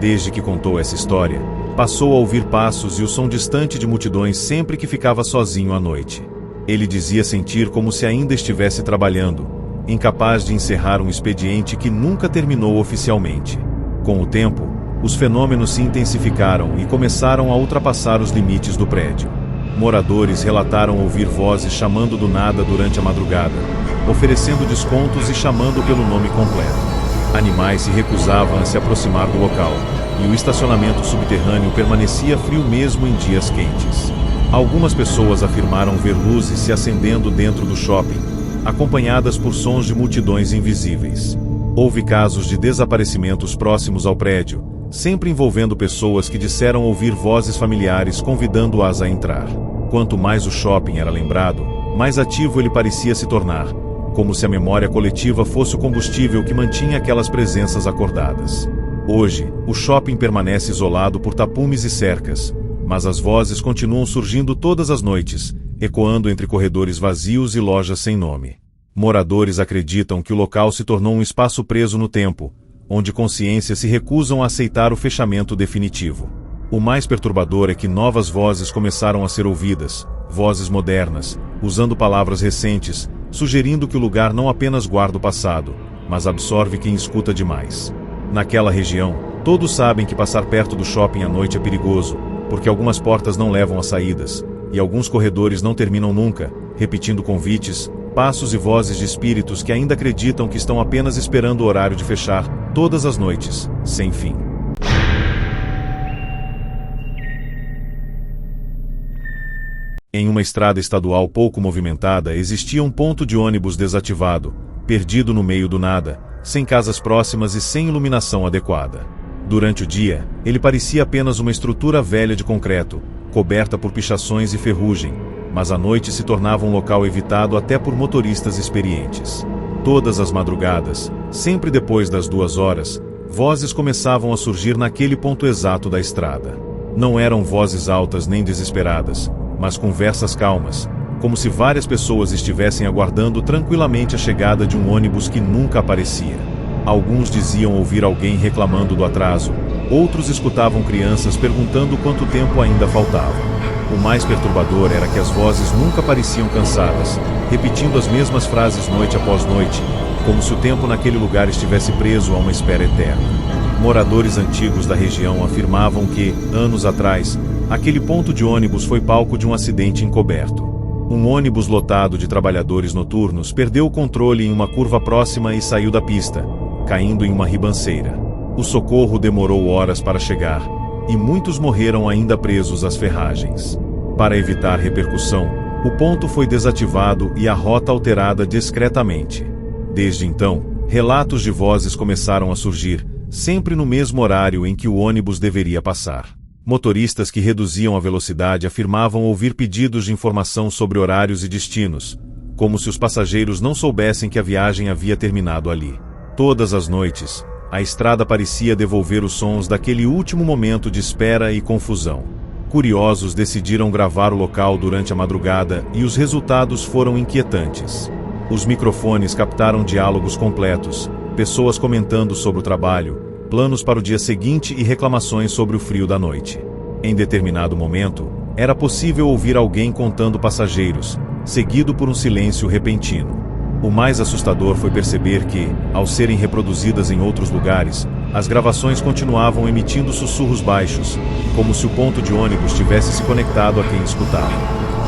Desde que contou essa história, passou a ouvir passos e o som distante de multidões sempre que ficava sozinho à noite. Ele dizia sentir como se ainda estivesse trabalhando, incapaz de encerrar um expediente que nunca terminou oficialmente. Com o tempo, os fenômenos se intensificaram e começaram a ultrapassar os limites do prédio. Moradores relataram ouvir vozes chamando do nada durante a madrugada, oferecendo descontos e chamando pelo nome completo. Animais se recusavam a se aproximar do local, e o estacionamento subterrâneo permanecia frio mesmo em dias quentes. Algumas pessoas afirmaram ver luzes se acendendo dentro do shopping, acompanhadas por sons de multidões invisíveis. Houve casos de desaparecimentos próximos ao prédio, sempre envolvendo pessoas que disseram ouvir vozes familiares convidando-as a entrar. Quanto mais o shopping era lembrado, mais ativo ele parecia se tornar, como se a memória coletiva fosse o combustível que mantinha aquelas presenças acordadas. Hoje, o shopping permanece isolado por tapumes e cercas, mas as vozes continuam surgindo todas as noites, ecoando entre corredores vazios e lojas sem nome. Moradores acreditam que o local se tornou um espaço preso no tempo, onde consciências se recusam a aceitar o fechamento definitivo. O mais perturbador é que novas vozes começaram a ser ouvidas, vozes modernas, usando palavras recentes, sugerindo que o lugar não apenas guarda o passado, mas absorve quem escuta demais. Naquela região, todos sabem que passar perto do shopping à noite é perigoso, porque algumas portas não levam a saídas, e alguns corredores não terminam nunca, repetindo convites, passos e vozes de espíritos que ainda acreditam que estão apenas esperando o horário de fechar, todas as noites, sem fim. Em uma estrada estadual pouco movimentada existia um ponto de ônibus desativado, perdido no meio do nada, sem casas próximas e sem iluminação adequada. Durante o dia, ele parecia apenas uma estrutura velha de concreto, coberta por pichações e ferrugem, mas à noite se tornava um local evitado até por motoristas experientes. Todas as madrugadas, sempre depois das 2 horas, vozes começavam a surgir naquele ponto exato da estrada. Não eram vozes altas nem desesperadas, mas conversas calmas, como se várias pessoas estivessem aguardando tranquilamente a chegada de um ônibus que nunca aparecia. Alguns diziam ouvir alguém reclamando do atraso, outros escutavam crianças perguntando quanto tempo ainda faltava. O mais perturbador era que as vozes nunca pareciam cansadas, repetindo as mesmas frases noite após noite, como se o tempo naquele lugar estivesse preso a uma espera eterna. Moradores antigos da região afirmavam que, anos atrás, aquele ponto de ônibus foi palco de um acidente encoberto. Um ônibus lotado de trabalhadores noturnos perdeu o controle em uma curva próxima e saiu da pista, caindo em uma ribanceira. O socorro demorou horas para chegar, e muitos morreram ainda presos às ferragens. Para evitar repercussão, o ponto foi desativado e a rota alterada discretamente. Desde então, relatos de vozes começaram a surgir, sempre no mesmo horário em que o ônibus deveria passar. Motoristas que reduziam a velocidade afirmavam ouvir pedidos de informação sobre horários e destinos, como se os passageiros não soubessem que a viagem havia terminado ali. Todas as noites, a estrada parecia devolver os sons daquele último momento de espera e confusão. Curiosos decidiram gravar o local durante a madrugada e os resultados foram inquietantes. Os microfones captaram diálogos completos, pessoas comentando sobre o trabalho, planos para o dia seguinte e reclamações sobre o frio da noite. Em determinado momento, era possível ouvir alguém contando passageiros, seguido por um silêncio repentino. O mais assustador foi perceber que, ao serem reproduzidas em outros lugares, as gravações continuavam emitindo sussurros baixos, como se o ponto de ônibus tivesse se conectado a quem escutava.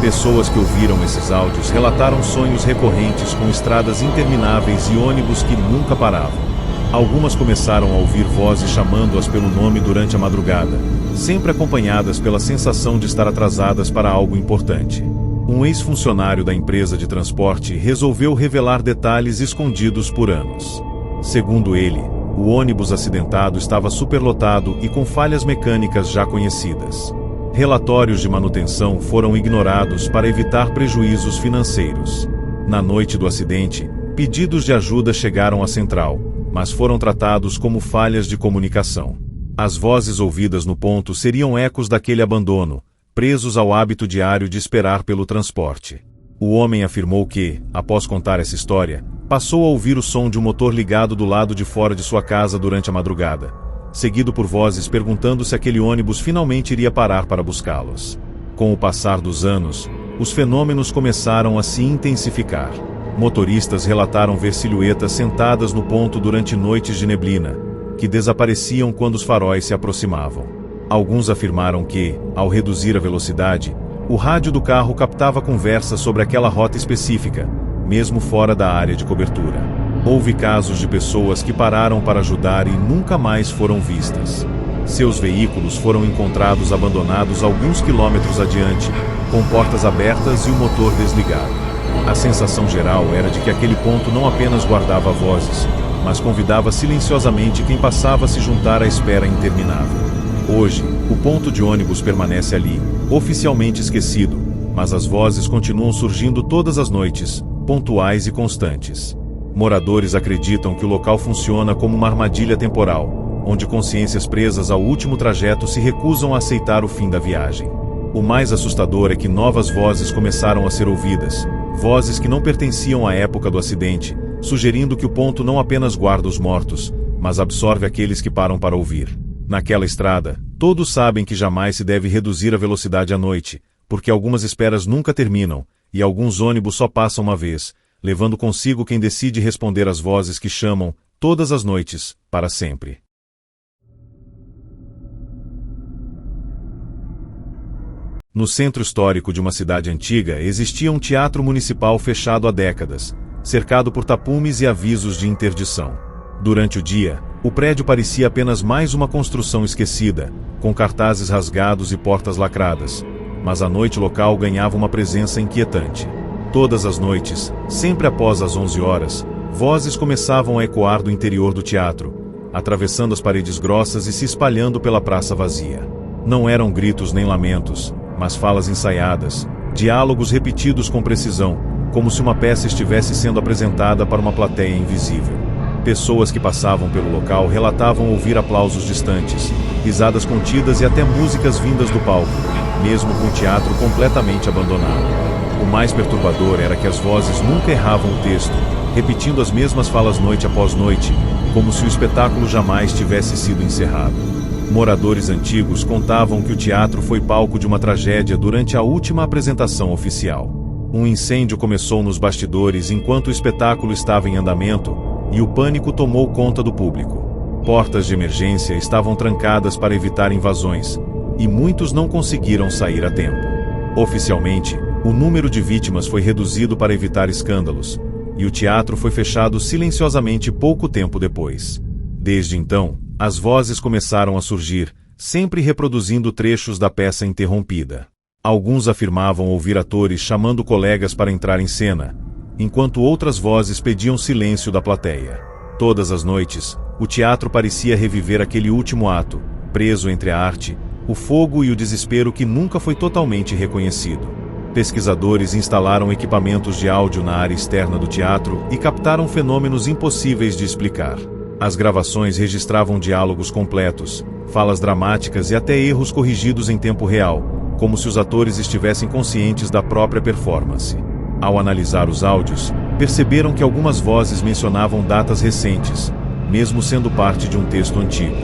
Pessoas que ouviram esses áudios relataram sonhos recorrentes com estradas intermináveis e ônibus que nunca paravam. Algumas começaram a ouvir vozes chamando-as pelo nome durante a madrugada, sempre acompanhadas pela sensação de estar atrasadas para algo importante. Um ex-funcionário da empresa de transporte resolveu revelar detalhes escondidos por anos. Segundo ele, o ônibus acidentado estava superlotado e com falhas mecânicas já conhecidas. Relatórios de manutenção foram ignorados para evitar prejuízos financeiros. Na noite do acidente, pedidos de ajuda chegaram à central, mas foram tratados como falhas de comunicação. As vozes ouvidas no ponto seriam ecos daquele abandono, presos ao hábito diário de esperar pelo transporte. O homem afirmou que, após contar essa história, passou a ouvir o som de um motor ligado do lado de fora de sua casa durante a madrugada, seguido por vozes perguntando se aquele ônibus finalmente iria parar para buscá-los. Com o passar dos anos, os fenômenos começaram a se intensificar. Motoristas relataram ver silhuetas sentadas no ponto durante noites de neblina, que desapareciam quando os faróis se aproximavam. Alguns afirmaram que, ao reduzir a velocidade, o rádio do carro captava conversas sobre aquela rota específica, mesmo fora da área de cobertura. Houve casos de pessoas que pararam para ajudar e nunca mais foram vistas. Seus veículos foram encontrados abandonados alguns quilômetros adiante, com portas abertas e o motor desligado. A sensação geral era de que aquele ponto não apenas guardava vozes, mas convidava silenciosamente quem passava a se juntar à espera interminável. Hoje, o ponto de ônibus permanece ali, oficialmente esquecido, mas as vozes continuam surgindo todas as noites, pontuais e constantes. Moradores acreditam que o local funciona como uma armadilha temporal, onde consciências presas ao último trajeto se recusam a aceitar o fim da viagem. O mais assustador é que novas vozes começaram a ser ouvidas, Vozes que não pertenciam à época do acidente, sugerindo que o ponto não apenas guarda os mortos, mas absorve aqueles que param para ouvir. Naquela estrada, todos sabem que jamais se deve reduzir a velocidade à noite, porque algumas esperas nunca terminam, e alguns ônibus só passam uma vez, levando consigo quem decide responder às vozes que chamam, todas as noites, para sempre. No centro histórico de uma cidade antiga existia um teatro municipal fechado há décadas, cercado por tapumes e avisos de interdição. Durante o dia, o prédio parecia apenas mais uma construção esquecida, com cartazes rasgados e portas lacradas, mas a noite local ganhava uma presença inquietante. Todas as noites, sempre após as 11 horas, vozes começavam a ecoar do interior do teatro, atravessando as paredes grossas e se espalhando pela praça vazia. Não eram gritos nem lamentos, mas falas ensaiadas, diálogos repetidos com precisão, como se uma peça estivesse sendo apresentada para uma plateia invisível. Pessoas que passavam pelo local relatavam ouvir aplausos distantes, risadas contidas e até músicas vindas do palco, mesmo com o teatro completamente abandonado. O mais perturbador era que as vozes nunca erravam o texto, repetindo as mesmas falas noite após noite, como se o espetáculo jamais tivesse sido encerrado. Moradores antigos contavam que o teatro foi palco de uma tragédia durante a última apresentação oficial. Um incêndio começou nos bastidores enquanto o espetáculo estava em andamento, e o pânico tomou conta do público. Portas de emergência estavam trancadas para evitar invasões, e muitos não conseguiram sair a tempo. Oficialmente, o número de vítimas foi reduzido para evitar escândalos, e o teatro foi fechado silenciosamente pouco tempo depois. Desde então, as vozes começaram a surgir, sempre reproduzindo trechos da peça interrompida. Alguns afirmavam ouvir atores chamando colegas para entrar em cena, enquanto outras vozes pediam silêncio da plateia. Todas as noites, o teatro parecia reviver aquele último ato, preso entre a arte, o fogo e o desespero que nunca foi totalmente reconhecido. Pesquisadores instalaram equipamentos de áudio na área externa do teatro e captaram fenômenos impossíveis de explicar. As gravações registravam diálogos completos, falas dramáticas e até erros corrigidos em tempo real, como se os atores estivessem conscientes da própria performance. Ao analisar os áudios, perceberam que algumas vozes mencionavam datas recentes, mesmo sendo parte de um texto antigo.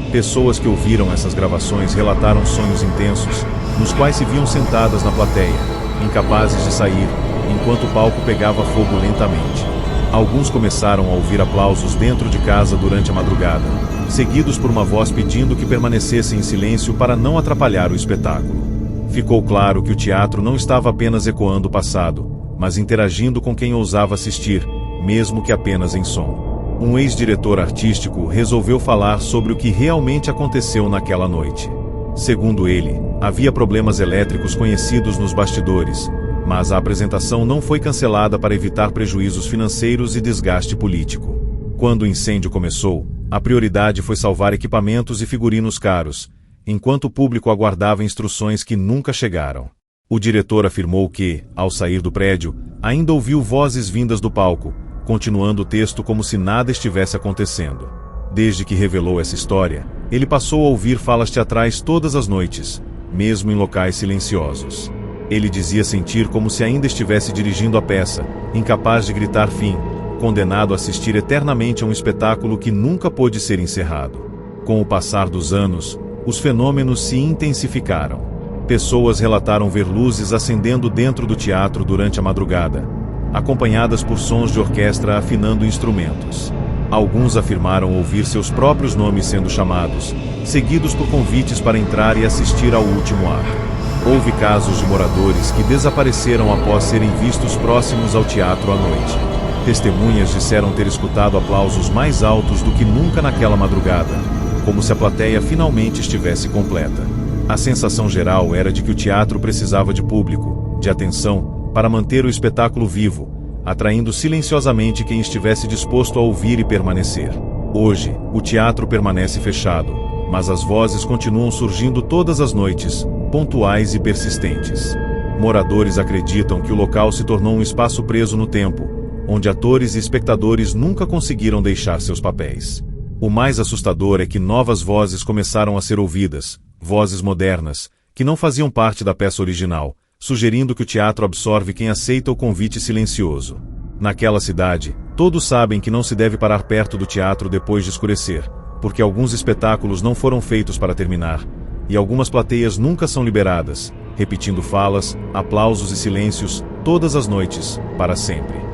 Pessoas que ouviram essas gravações relataram sonhos intensos, nos quais se viam sentadas na plateia, incapazes de sair, enquanto o palco pegava fogo lentamente. Alguns começaram a ouvir aplausos dentro de casa durante a madrugada, seguidos por uma voz pedindo que permanecessem em silêncio para não atrapalhar o espetáculo. Ficou claro que o teatro não estava apenas ecoando o passado, mas interagindo com quem ousava assistir, mesmo que apenas em som. Um ex-diretor artístico resolveu falar sobre o que realmente aconteceu naquela noite. Segundo ele, havia problemas elétricos conhecidos nos bastidores, mas a apresentação não foi cancelada para evitar prejuízos financeiros e desgaste político. Quando o incêndio começou, a prioridade foi salvar equipamentos e figurinos caros, enquanto o público aguardava instruções que nunca chegaram. O diretor afirmou que, ao sair do prédio, ainda ouviu vozes vindas do palco, continuando o texto como se nada estivesse acontecendo. Desde que revelou essa história, ele passou a ouvir falas teatrais todas as noites, mesmo em locais silenciosos. Ele dizia sentir como se ainda estivesse dirigindo a peça, incapaz de gritar fim, condenado a assistir eternamente a um espetáculo que nunca pôde ser encerrado. Com o passar dos anos, os fenômenos se intensificaram. Pessoas relataram ver luzes acendendo dentro do teatro durante a madrugada, acompanhadas por sons de orquestra afinando instrumentos. Alguns afirmaram ouvir seus próprios nomes sendo chamados, seguidos por convites para entrar e assistir ao último ato. Houve casos de moradores que desapareceram após serem vistos próximos ao teatro à noite. Testemunhas disseram ter escutado aplausos mais altos do que nunca naquela madrugada, como se a plateia finalmente estivesse completa. A sensação geral era de que o teatro precisava de público, de atenção, para manter o espetáculo vivo, atraindo silenciosamente quem estivesse disposto a ouvir e permanecer. Hoje, o teatro permanece fechado, mas as vozes continuam surgindo todas as noites, pontuais e persistentes. Moradores acreditam que o local se tornou um espaço preso no tempo, onde atores e espectadores nunca conseguiram deixar seus papéis. O mais assustador é que novas vozes começaram a ser ouvidas, vozes modernas, que não faziam parte da peça original, sugerindo que o teatro absorve quem aceita o convite silencioso. Naquela cidade, todos sabem que não se deve parar perto do teatro depois de escurecer, porque alguns espetáculos não foram feitos para terminar, e algumas plateias nunca são liberadas, repetindo falas, aplausos e silêncios, todas as noites, para sempre.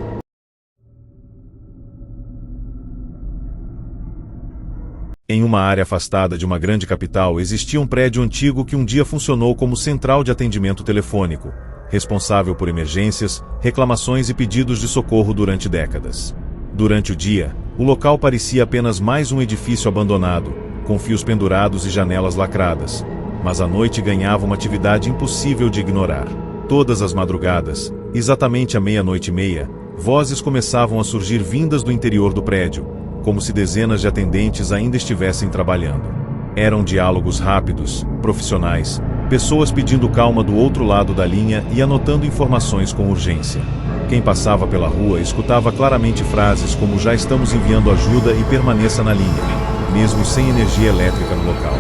Em uma área afastada de uma grande capital existia um prédio antigo que um dia funcionou como central de atendimento telefônico, responsável por emergências, reclamações e pedidos de socorro durante décadas. Durante o dia, o local parecia apenas mais um edifício abandonado, com fios pendurados e janelas lacradas, mas à noite ganhava uma atividade impossível de ignorar. Todas as madrugadas, exatamente à 00:30, vozes começavam a surgir vindas do interior do prédio, como se dezenas de atendentes ainda estivessem trabalhando. Eram diálogos rápidos, profissionais, pessoas pedindo calma do outro lado da linha e anotando informações com urgência. Quem passava pela rua escutava claramente frases como "já estamos enviando ajuda e permaneça na linha", mesmo sem energia elétrica no local.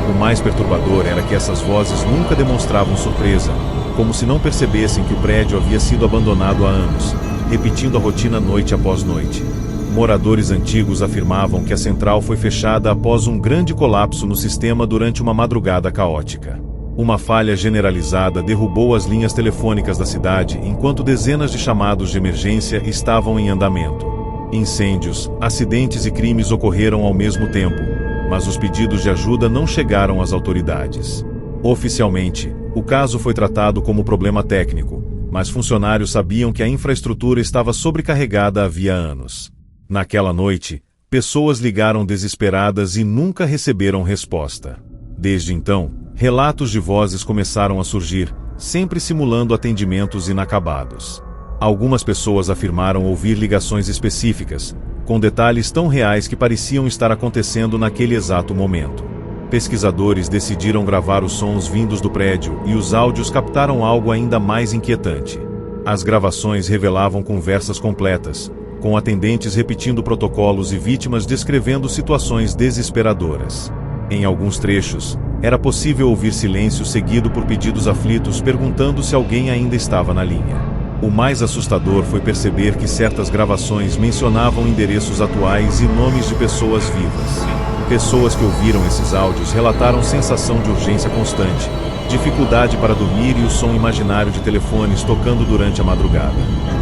O mais perturbador era que essas vozes nunca demonstravam surpresa, como se não percebessem que o prédio havia sido abandonado há anos, repetindo a rotina noite após noite. Moradores antigos afirmavam que a central foi fechada após um grande colapso no sistema durante uma madrugada caótica. Uma falha generalizada derrubou as linhas telefônicas da cidade enquanto dezenas de chamados de emergência estavam em andamento. Incêndios, acidentes e crimes ocorreram ao mesmo tempo, mas os pedidos de ajuda não chegaram às autoridades. Oficialmente, o caso foi tratado como problema técnico, mas funcionários sabiam que a infraestrutura estava sobrecarregada havia anos. Naquela noite, pessoas ligaram desesperadas e nunca receberam resposta. Desde então, relatos de vozes começaram a surgir, sempre simulando atendimentos inacabados. Algumas pessoas afirmaram ouvir ligações específicas, com detalhes tão reais que pareciam estar acontecendo naquele exato momento. Pesquisadores decidiram gravar os sons vindos do prédio e os áudios captaram algo ainda mais inquietante. As gravações revelavam conversas completas, com atendentes repetindo protocolos e vítimas descrevendo situações desesperadoras. Em alguns trechos, era possível ouvir silêncio seguido por pedidos aflitos perguntando se alguém ainda estava na linha. O mais assustador foi perceber que certas gravações mencionavam endereços atuais e nomes de pessoas vivas. Pessoas que ouviram esses áudios relataram sensação de urgência constante, dificuldade para dormir e o som imaginário de telefones tocando durante a madrugada.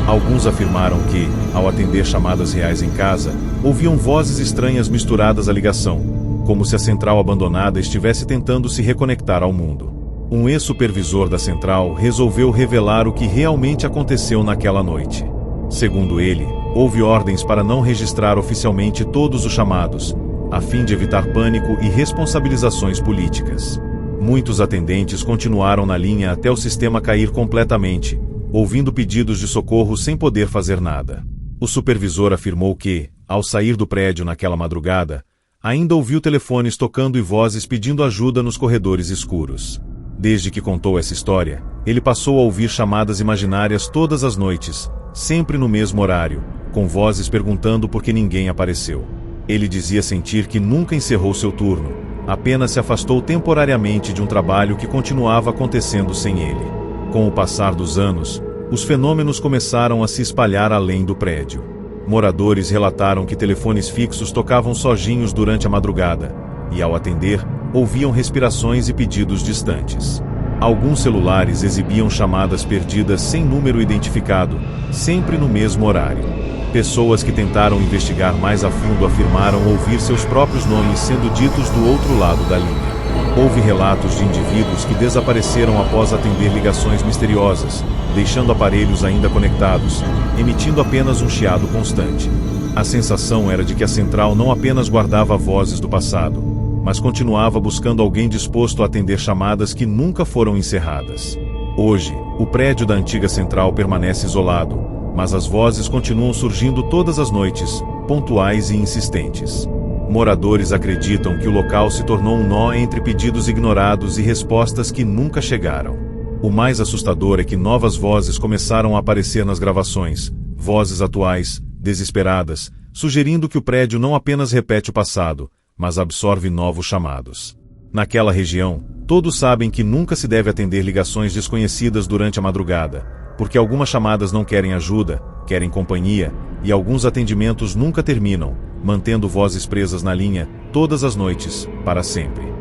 Alguns afirmaram que, ao atender chamadas reais em casa, ouviam vozes estranhas misturadas à ligação, como se a central abandonada estivesse tentando se reconectar ao mundo. Um ex-supervisor da central resolveu revelar o que realmente aconteceu naquela noite. Segundo ele, houve ordens para não registrar oficialmente todos os chamados, a fim de evitar pânico e responsabilizações políticas. Muitos atendentes continuaram na linha até o sistema cair completamente, ouvindo pedidos de socorro sem poder fazer nada. O supervisor afirmou que, ao sair do prédio naquela madrugada, ainda ouviu telefones tocando e vozes pedindo ajuda nos corredores escuros. Desde que contou essa história, ele passou a ouvir chamadas imaginárias todas as noites, sempre no mesmo horário, com vozes perguntando por que ninguém apareceu. Ele dizia sentir que nunca encerrou seu turno, apenas se afastou temporariamente de um trabalho que continuava acontecendo sem ele. Com o passar dos anos, os fenômenos começaram a se espalhar além do prédio. Moradores relataram que telefones fixos tocavam sozinhos durante a madrugada, e ao atender, ouviam respirações e pedidos distantes. Alguns celulares exibiam chamadas perdidas sem número identificado, sempre no mesmo horário. Pessoas que tentaram investigar mais a fundo afirmaram ouvir seus próprios nomes sendo ditos do outro lado da linha. Houve relatos de indivíduos que desapareceram após atender ligações misteriosas, deixando aparelhos ainda conectados, emitindo apenas um chiado constante. A sensação era de que a central não apenas guardava vozes do passado, mas continuava buscando alguém disposto a atender chamadas que nunca foram encerradas. Hoje, o prédio da antiga central permanece isolado, mas as vozes continuam surgindo todas as noites, pontuais e insistentes. Moradores acreditam que o local se tornou um nó entre pedidos ignorados e respostas que nunca chegaram. O mais assustador é que novas vozes começaram a aparecer nas gravações, vozes atuais, desesperadas, sugerindo que o prédio não apenas repete o passado, mas absorve novos chamados. Naquela região, todos sabem que nunca se deve atender ligações desconhecidas durante a madrugada, porque algumas chamadas não querem ajuda, querem companhia, e alguns atendimentos nunca terminam, mantendo vozes presas na linha, todas as noites, para sempre.